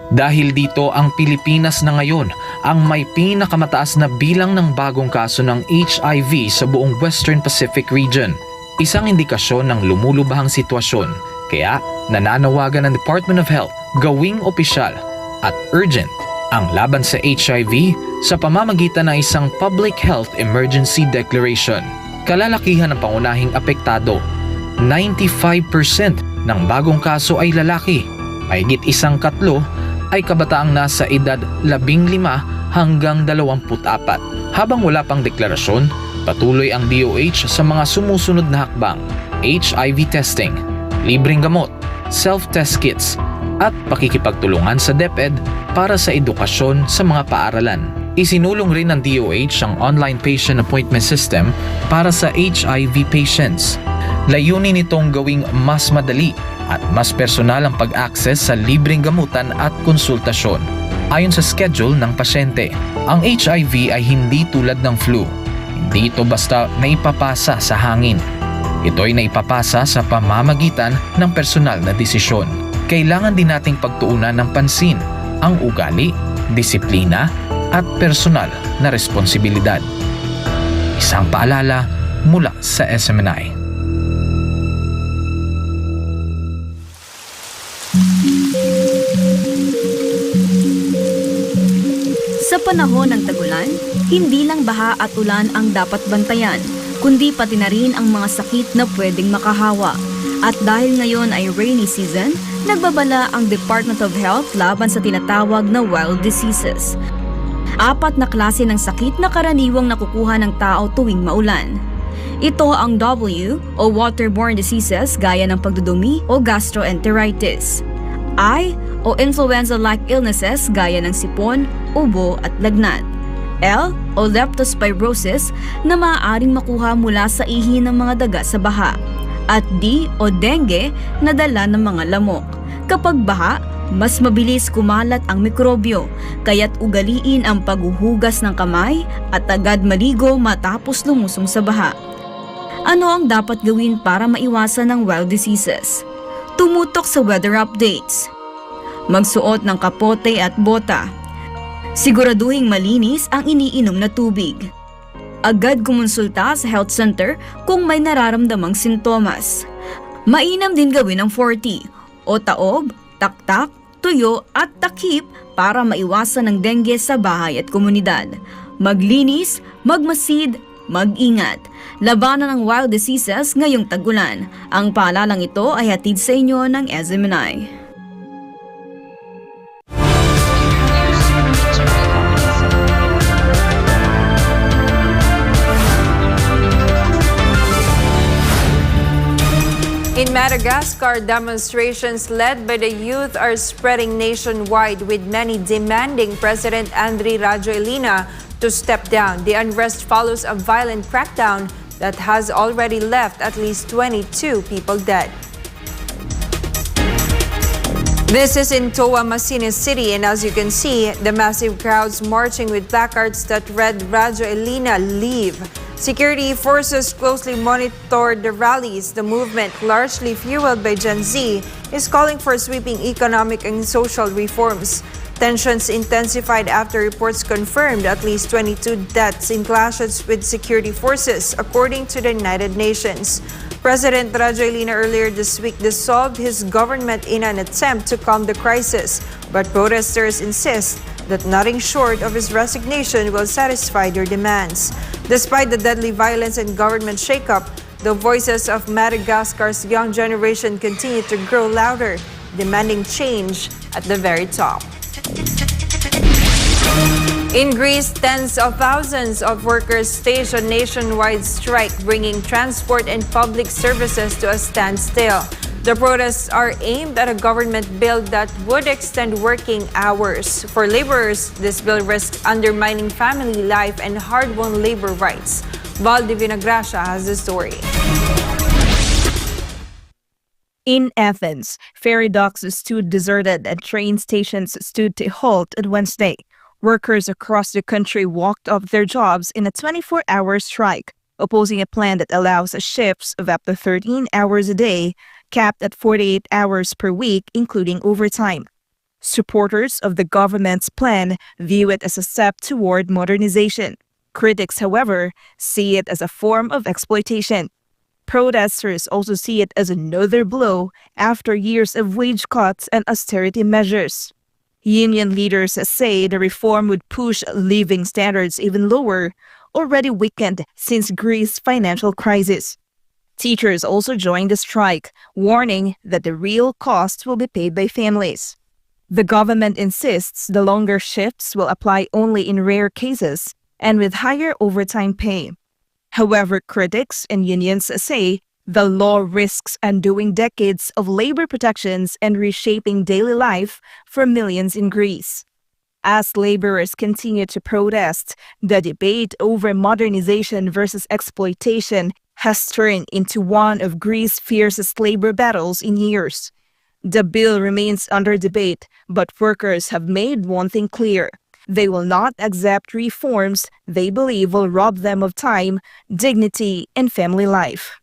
Dahil dito, ang Pilipinas na ngayon ang may pinakamataas na bilang ng bagong kaso ng HIV sa buong Western Pacific region. Isang indikasyon ng lumulubahang sitwasyon. Kaya nananawagan ng Department of Health gawing opisyal at urgent ang laban sa HIV sa pamamagitan ng isang Public Health Emergency Declaration. Kalalakihan ng pangunahing apektado. 95% ng bagong kaso ay lalaki. Mahigit 1/4 ay kabataang nasa edad 15 hanggang 24. Habang wala pang deklarasyon, patuloy ang DOH sa mga sumusunod na hakbang: HIV testing, libreng gamot, self-test kits, at pakikipagtulungan sa DepEd para sa edukasyon sa mga paaralan. Isinulong rin ng DOH ang online patient appointment system para sa HIV patients. Layunin nitong gawing mas madali at mas personal ang pag-access sa libreng gamutan at konsultasyon. Ayon sa schedule ng pasyente, ang HIV ay hindi tulad ng flu. Hindi ito basta naipapasa sa hangin. Ito ay naipapasa sa pamamagitan ng personal na desisyon. Kailangan din nating pagtuunan ng pansin ang ugali, disiplina, at personal na responsibilidad. Isang paalala mula sa SMNI. Sa panahon ng tagulan, hindi lang baha at ulan ang dapat bantayan, kundi pati na rin ang mga sakit na pwedeng makahawa. At dahil ngayon ay rainy season, nagbabala ang Department of Health laban sa tinatawag na wild diseases. 4 na klase ng sakit na karaniwang nakukuha ng tao tuwing maulan. Ito ang W o waterborne diseases gaya ng pagdudumi o gastroenteritis. I o influenza-like illnesses gaya ng sipon, ubo at lagnat. L o leptospirosis na maaaring makuha mula sa ihi ng mga daga sa baha. At D o dengue na dala ng mga lamok. Kapag baha, mas mabilis kumalat ang mikrobyo, kaya't ugaliin ang paghuhugas ng kamay at agad maligo matapos lumusong sa baha. Ano ang dapat gawin para maiwasan ang wild diseases? Tumutok sa weather updates. Magsuot ng kapote at bota. Siguraduhing malinis ang iniinom na tubig. Agad kumonsulta sa health center kung may nararamdamang sintomas. Mainam din gawin ang 40 o taob, taktak, tuyo at takip para maiwasan ang dengue sa bahay at komunidad. Maglinis, magmasid, mag-ingat. Labanan ang wild diseases ngayong tag-ulan. Ang paalalang ito ay hatid sa inyo ng SMNI. In Madagascar, demonstrations led by the youth are spreading nationwide, with many demanding President Andry Rajoelina to step down. The unrest follows a violent crackdown that has already left at least 22 people dead. This is in Toamasina City, and as you can see, the massive crowds marching with placards that read "Rajoelina, leave." Security forces closely monitor the rallies. The movement, largely fueled by Gen Z, is calling for sweeping economic and social reforms. Tensions intensified after reports confirmed at least 22 deaths in clashes with security forces, according to the United Nations. President Rajoelina earlier this week dissolved his government in an attempt to calm the crisis, but protesters insist that nothing short of his resignation will satisfy their demands. Despite the deadly violence and government shakeup, the voices of Madagascar's young generation continue to grow louder, demanding change at the very top. In Greece, tens of thousands of workers staged a nationwide strike, bringing transport and public services to a standstill. The protests are aimed at a government bill that would extend working hours. For laborers, this bill risks undermining family life and hard-won labor rights. Val Divina Gracia has the story. In Athens, ferry docks stood deserted and train stations stood to halt on Wednesday. Workers across the country walked off their jobs in a 24-hour strike, opposing a plan that allows shifts of up to 13 hours a day, capped at 48 hours per week, including overtime. Supporters of the government's plan view it as a step toward modernization. Critics, however, see it as a form of exploitation. Protesters also see it as another blow after years of wage cuts and austerity measures. Union leaders say the reform would push living standards even lower, already weakened since Greece's financial crisis. Teachers also joined the strike, warning that the real cost will be paid by families. The government insists the longer shifts will apply only in rare cases and with higher overtime pay. However, critics and unions say the law risks undoing decades of labor protections and reshaping daily life for millions in Greece. As laborers continue to protest, the debate over modernization versus exploitation has turned into one of Greece's fiercest labor battles in years. The bill remains under debate, but workers have made one thing clear. They will not accept reforms they believe will rob them of time, dignity, and family life.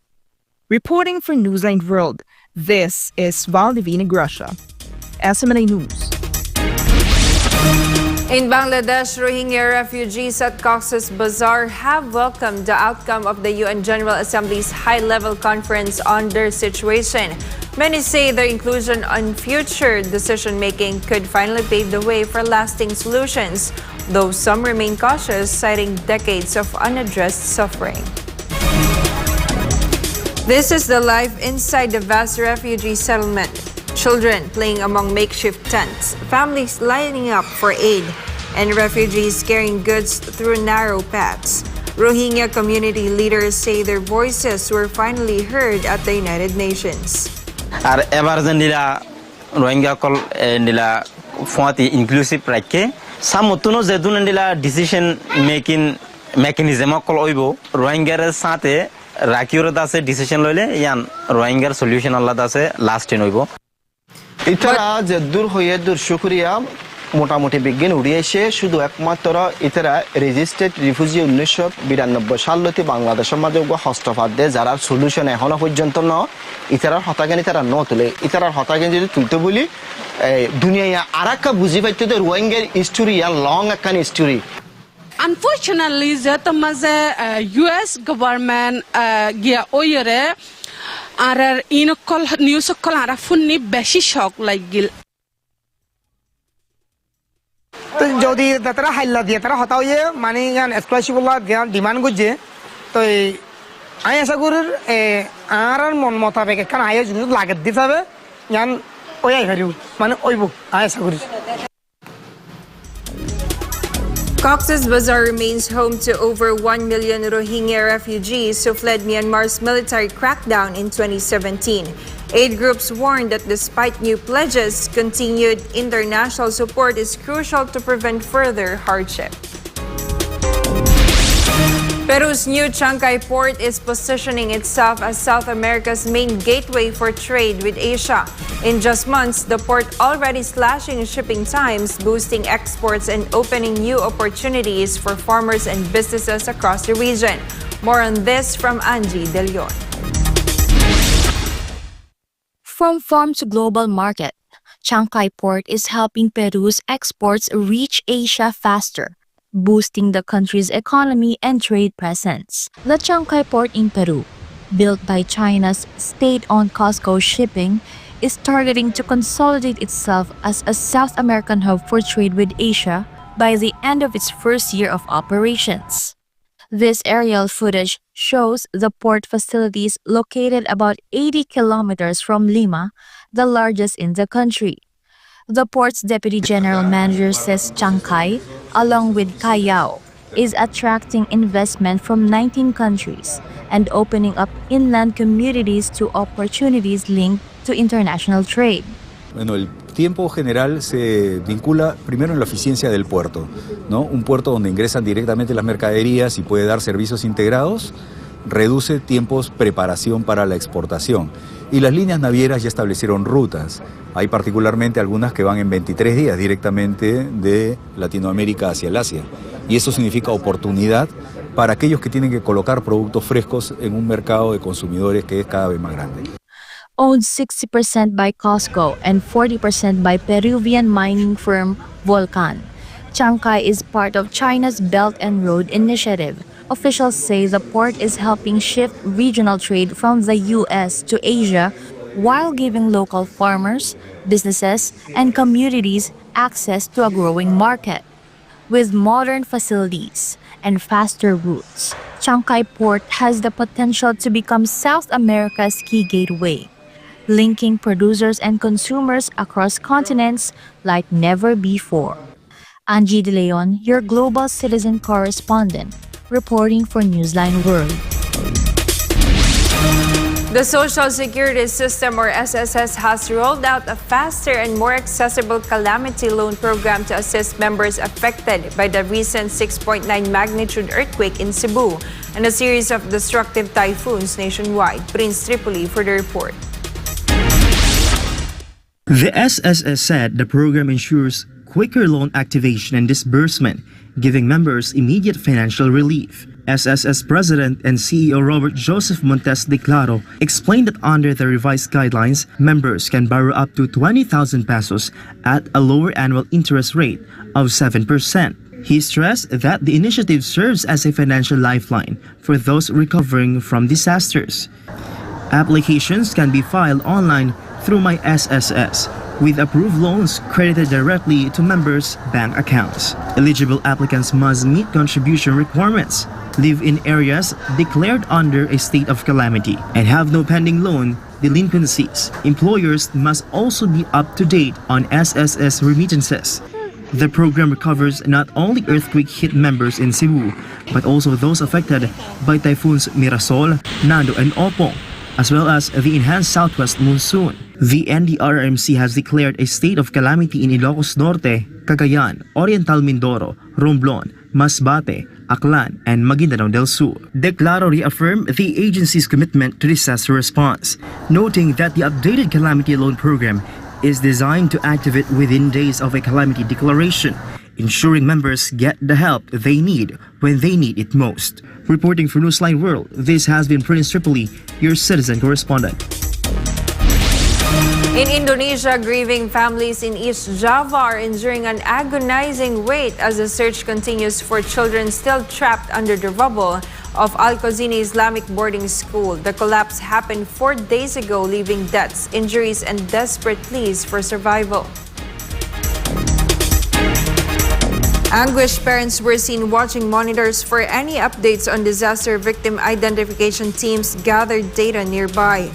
Reporting for Newsline World, this is Val Divina Gracia, SMNA News. In Bangladesh, Rohingya refugees at Cox's Bazar have welcomed the outcome of the UN General Assembly's high-level conference on their situation. Many say their inclusion on future decision-making could finally pave the way for lasting solutions, though some remain cautious, citing decades of unaddressed suffering. This is the life inside the vast refugee settlement. Children playing among makeshift tents, families lining up for aid, and refugees carrying goods through narrow paths. Rohingya community leaders say their voices were finally heard at the United Nations. Ar emergent nila Rohingya kol nila fonti inclusive rakke samutuno zedun nila decision making mechanism kol oibo Rohingya sate rakiura dase decision lole yan Rohingya solution alla dase last in oibo. ইতারা যে দূর হয়ে দূর শুক্রিয়া মোটামুটি বিজ্ঞান উড়িয়ে এসে শুধু একমাত্র ইতারা রেজিস্টার্ড রিফিউজি 1992 সালতে বাংলাদেশের মাঝে হস্তপাত দেয় যারা সলিউশন এখনো পর্যন্ত ন ইতারার হতাগানি তারা ন তুলে ইতারার হতাগানি যদি তুলতে বলি দুনিয়ায় আরেকটা বুঝি পাইতে তো রোহিঙ্গার হিস্টোরি আর লং একখান history Unfortunately, the US government gya oyere arar inokol news okol ara funni beshi shock লাগগিল তো যদি তারা হাইলা দিয়ে তারা হতা হয়ে মানে গান এক্সপ্রেসিবল গান ডিমান্ড করছে তো আই আশা করি আর মন মোতাবেক কারণ আয় যদি লাগে দিতে হবে গান ওই হারিব মানে ওইব আই আশা করি Cox's Bazar remains home to over 1 million Rohingya refugees who fled Myanmar's military crackdown in 2017. Aid groups warn that despite new pledges, continued international support is crucial to prevent further hardship. Peru's new Chancay port is positioning itself as South America's main gateway for trade with Asia. In just months, the port already slashing shipping times, boosting exports and opening new opportunities for farmers and businesses across the region. More on this from Angie De Leon. From farm to global market, Chancay Port is helping Peru's exports reach Asia faster, boosting the country's economy and trade presence. The Chancay Port in Peru, built by China's state-owned COSCO Shipping, is targeting to consolidate itself as a South American hub for trade with Asia by the end of its first year of operations. This aerial footage shows the port facilities located about 80 kilometers from Lima, the largest in the country. The port's deputy general manager says Changsha, along with Callao, is attracting investment from 19 countries and opening up inland communities to opportunities linked to international trade. Bueno, el tiempo general se vincula primero en la eficiencia del puerto, ¿no? Un puerto donde ingresan directamente las mercaderías y puede dar servicios integrados, reduce tiempos preparación para la exportación. Y las líneas navieras ya establecieron rutas. Hay particularmente algunas que van en 23 días directamente de Latinoamérica hacia el Asia. Y eso significa oportunidad para aquellos que tienen que colocar productos frescos en un mercado de consumidores que es cada vez más grande. Owned 60% by Costco and 40% by Peruvian mining firm Volcan. Changsha is part of China's Belt and Road Initiative. Officials say the port is helping shift regional trade from the U.S. to Asia while giving local farmers, businesses, and communities access to a growing market. With modern facilities and faster routes, Changsha Port has the potential to become South America's key gateway, linking producers and consumers across continents like never before. Angie De Leon, your global citizen correspondent, reporting for Newsline World. The Social Security System, or SSS, has rolled out a faster and more accessible calamity loan program to assist members affected by the recent 6.9 magnitude earthquake in Cebu and a series of destructive typhoons nationwide. Prince Tripoli for the report. The SSS said the program ensures quicker loan activation and disbursement, giving members immediate financial relief. SSS President and CEO Robert Joseph Montes de Claro explained that under the revised guidelines, members can borrow up to 20,000 pesos at a lower annual interest rate of 7%. He stressed that the initiative serves as a financial lifeline for those recovering from disasters. Applications can be filed online through My SSS, with approved loans credited directly to members' bank accounts. Eligible applicants must meet contribution requirements, live in areas declared under a state of calamity, and have no pending loan delinquencies. Employers must also be up to date on SSS remittances. The program covers not only earthquake-hit members in Cebu, but also those affected by typhoons Mirasol, Nando, and Opong, as well as the enhanced southwest monsoon. The NDRRMC has declared a state of calamity in Ilocos Norte, Cagayan, Oriental Mindoro, Romblon, Masbate, Aklan, and Maguindanao del Sur. De Claro reaffirmed the agency's commitment to disaster response, noting that the updated calamity loan program is designed to activate within days of a calamity declaration, ensuring members get the help they need when they need it most. Reporting for Newsline World, this has been Prince Tripoli, your citizen correspondent. In Indonesia, grieving families in East Java are enduring an agonizing wait as the search continues for children still trapped under the rubble of Al-Qazini Islamic Boarding School. The collapse happened 4 days ago, leaving deaths, injuries, and desperate pleas for survival. Anguished parents were seen watching monitors for any updates on disaster. Victim identification teams gathered data nearby.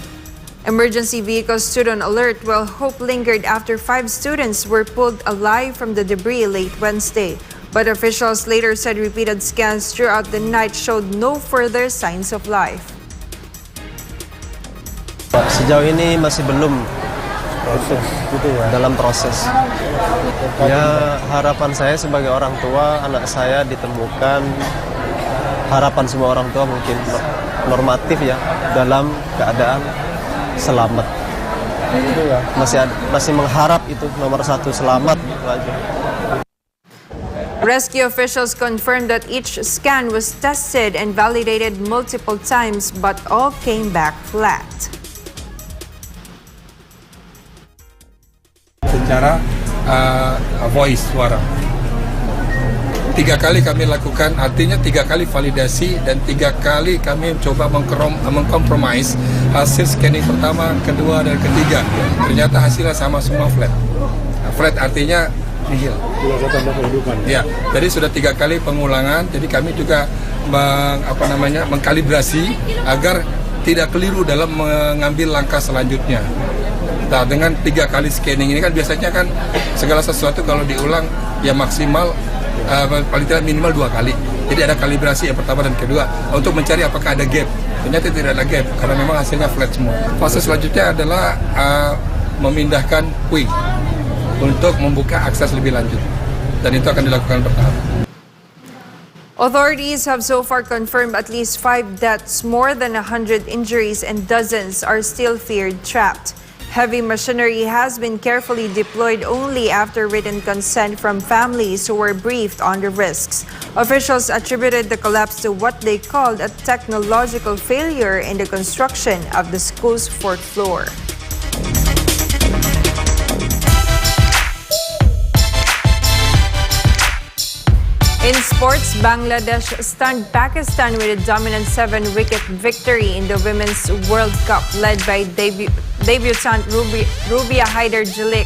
Emergency vehicles stood on alert while hope lingered after 5 students were pulled alive from the debris late Wednesday. But officials later said repeated scans throughout the night showed no further signs of life. Sejauh ini masih belum dalam proses. Ya, harapan saya sebagai orang tua, anak saya ditemukan. Harapan semua orang tua mungkin normatif ya, dalam keadaan selamat. Masih mengharap itu nomor 1 selamat gitu aja. Rescue officials confirmed that each scan was tested and validated multiple times, but all came back flat. Secara voice suara. 3 kali kami lakukan, artinya 3 kali validasi dan 3 kali kami coba mengkompromis hasil scanning pertama, kedua, dan ketiga. Ternyata hasilnya sama semua flat. Flat artinya nihil. Ya, jadi sudah 3 kali pengulangan. Jadi kami juga mengkalibrasi agar tidak keliru dalam mengambil langkah selanjutnya. Nah, dengan 3 kali scanning ini kan biasanya kan segala sesuatu kalau diulang ya maksimal paling tidak minimal 2 kali. Jadi ada kalibrasi yang pertama dan kedua untuk mencari apakah ada gap. Ternyata tidak ada gap karena memang hasilnya flat semua. Fase selanjutnya adalah memindahkan wing untuk membuka akses lebih lanjut. Dan itu akan dilakukan bertahap. Authorities have so far confirmed at least 5 deaths, more than 100 injuries, and dozens are still feared trapped. Heavy machinery has been carefully deployed only after written consent from families who were briefed on the risks. Officials attributed the collapse to what they called a technological failure in the construction of the school's 4th floor. In sports, Bangladesh stunned Pakistan with a dominant 7-wicket victory in the Women's World Cup, led by debutant Rubia Haider-Jalik,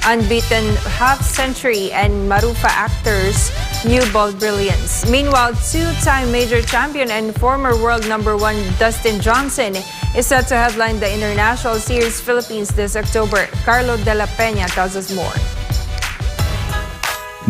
unbeaten half-century, and Marufa Akhtar's new ball brilliance. Meanwhile, 2-time major champion and former world number 1 Dustin Johnson is set to headline the International Series Philippines this October. Carlo de la Peña tells us more.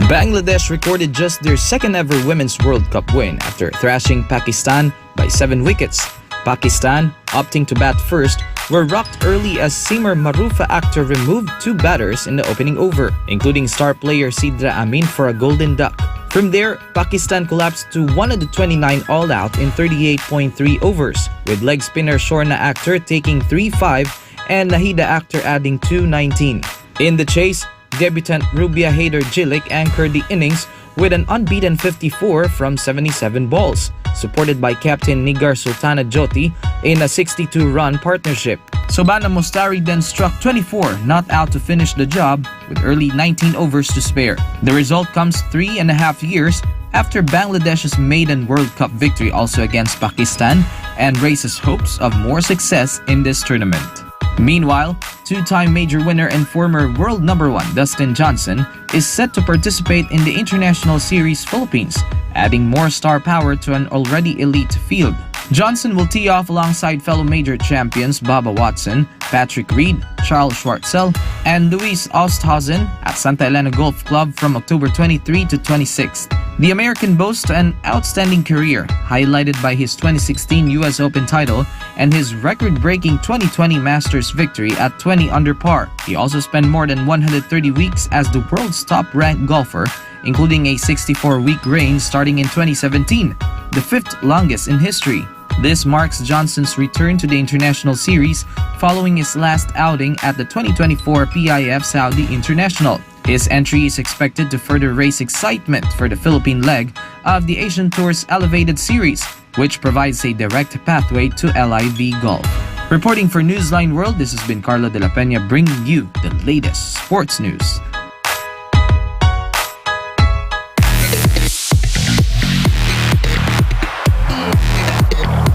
Bangladesh recorded just their second ever Women's World Cup win after thrashing Pakistan by 7 wickets. Pakistan, opting to bat first, were rocked early as seamer Marufa Akhtar removed 2 batters in the opening over, including star player Sidra Amin for a golden duck. From there, Pakistan collapsed to 129 all-out in 38.3 overs, with leg spinner Shorna Akhtar taking 3-5 and Nahida Akhtar adding 2-19. In the chase, debutant Rubia Haider-Jalik anchored the innings with an unbeaten 54 from 77 balls, supported by captain Nigar Sultana Jyoti in a 62-run partnership. Sobana Mostari then struck 24, not out to finish the job with early 19 overs to spare. The result comes 3.5 years after Bangladesh's maiden World Cup victory also against Pakistan and raises hopes of more success in this tournament. Meanwhile, 2-time major winner and former world number 1 Dustin Johnson is set to participate in the International Series Philippines, adding more star power to an already elite field. Johnson will tee off alongside fellow major champions Baba Watson, Patrick Reed, Charles Schwartzel, and Luis Oosthuizen at Santa Elena Golf Club from October 23 to 26. The American boasts an outstanding career, highlighted by his 2016 US Open title and his record-breaking 2020 Masters victory at 20 under par. He also spent more than 130 weeks as the world's top-ranked golfer, including a 64-week reign starting in 2017, the 5th longest in history. This marks Johnson's return to the International Series following his last outing at the 2024 PIF Saudi International. His entry is expected to further raise excitement for the Philippine leg of the Asian Tour's Elevated Series, which provides a direct pathway to LIV Golf. Reporting for Newsline World, this has been Carlo de la Peña bringing you the latest sports news.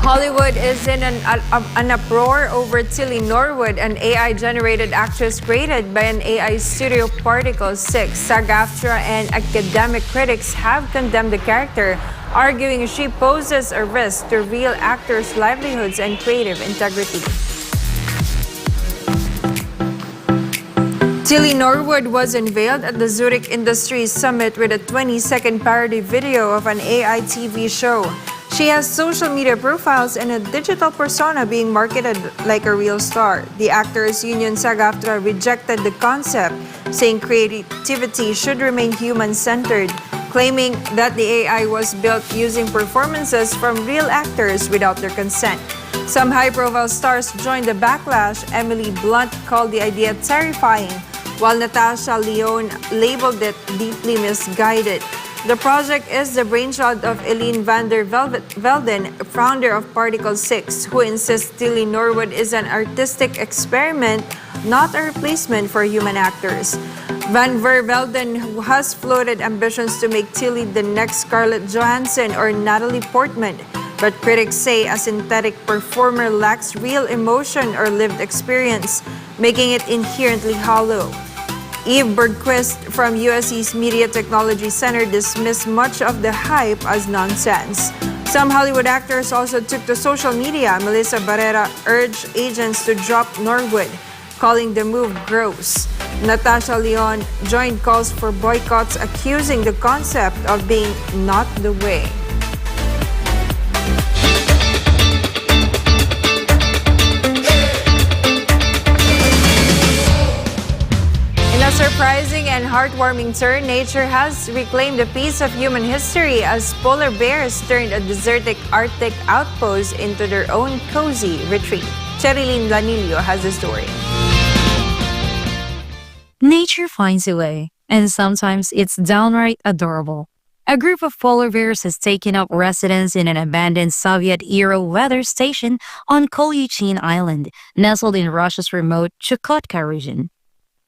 Hollywood is in an uproar over Tilly Norwood, an AI-generated actress created by an AI studio, Particle 6. SAG-AFTRA and academic critics have condemned the character, arguing she poses a risk to real actors' livelihoods and creative integrity. Tilly Norwood was unveiled at the Zurich Industries Summit with a 20-second parody video of an AI TV show. She has social media profiles and a digital persona being marketed like a real star. The Actors Union SAG-AFTRA rejected the concept, saying creativity should remain human-centered, claiming that the AI was built using performances from real actors without their consent. Some high-profile stars joined the backlash. Emily Blunt called the idea terrifying, while Natasha Lyonne labeled it deeply misguided. The project is the brainchild of Eline van der Velden, founder of Particle 6, who insists Tilly Norwood is an artistic experiment, not a replacement for human actors. Van der Velden has floated ambitions to make Tilly the next Scarlett Johansson or Natalie Portman, but critics say a synthetic performer lacks real emotion or lived experience, making it inherently hollow. Eve Bergquist from USC's Media Technology Center dismissed much of the hype as nonsense. Some Hollywood actors also took to social media. Melissa Barrera urged agents to drop Norwood. calling the move gross. Natasha Leon joined calls for boycotts, accusing the concept of being not the way. In a surprising and heartwarming turn, nature has reclaimed a piece of human history as polar bears turned a desertic Arctic outpost into their own cozy retreat. Cherilyn Lanillo has the story. Nature finds a way, and sometimes it's downright adorable. A group of polar bears has taken up residence in an abandoned Soviet-era weather station on Kolyachin Island, nestled in Russia's remote Chukotka region.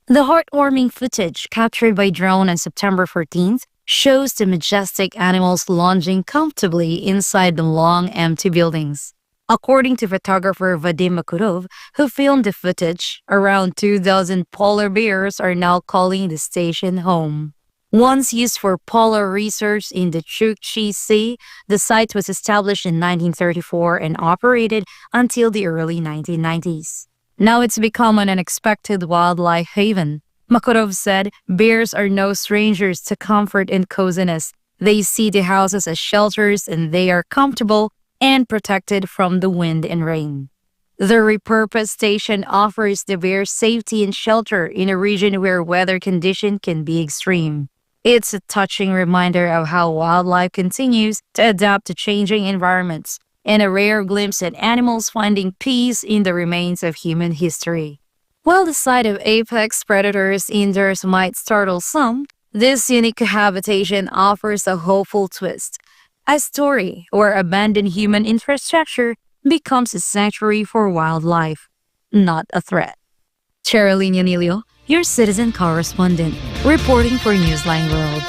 The heartwarming footage captured by drone on September 14th shows the majestic animals lounging comfortably inside the long, empty buildings. According to photographer Vadim Makurov, who filmed the footage, around 2,000 polar bears are now calling the station home. Once used for polar research in the Chukchi Sea, the site was established in 1934 and operated until the early 1990s. Now it's become an unexpected wildlife haven. Makarov said bears are no strangers to comfort and coziness. They see the houses as shelters and they are comfortable and protected from the wind and rain. The repurposed station offers the bears safety and shelter in a region where weather conditions can be extreme. It's a touching reminder of how wildlife continues to adapt to changing environments, and a rare glimpse at animals finding peace in the remains of human history. While the sight of apex predators indoors might startle some, this unique habitation offers a hopeful twist, a story where abandoned human infrastructure becomes a sanctuary for wildlife, not a threat. Cherilyn Yanilio, your citizen correspondent, reporting for Newsline World.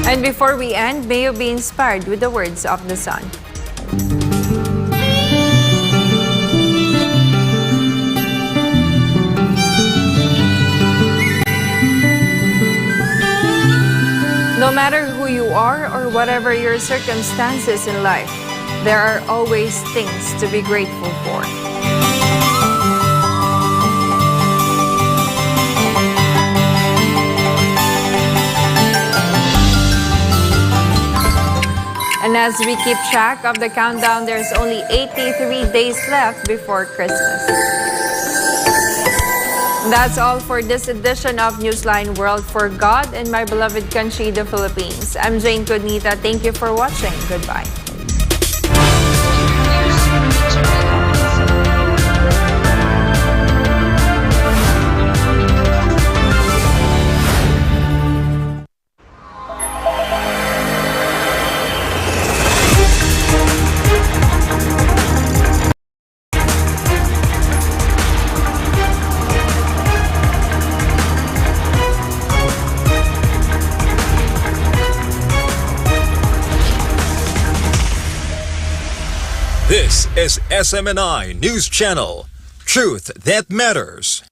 And before we end, may you be inspired with the words of the sun. No matter who you are or whatever your circumstances in life, there are always things to be grateful for. And as we keep track of the countdown, there's only 83 days left before Christmas. That's all for this edition of Newsline World for God and my beloved country, the Philippines. I'm Jayne Codnita. Thank you for watching. Goodbye. This is SMNI News Channel. Truth that matters.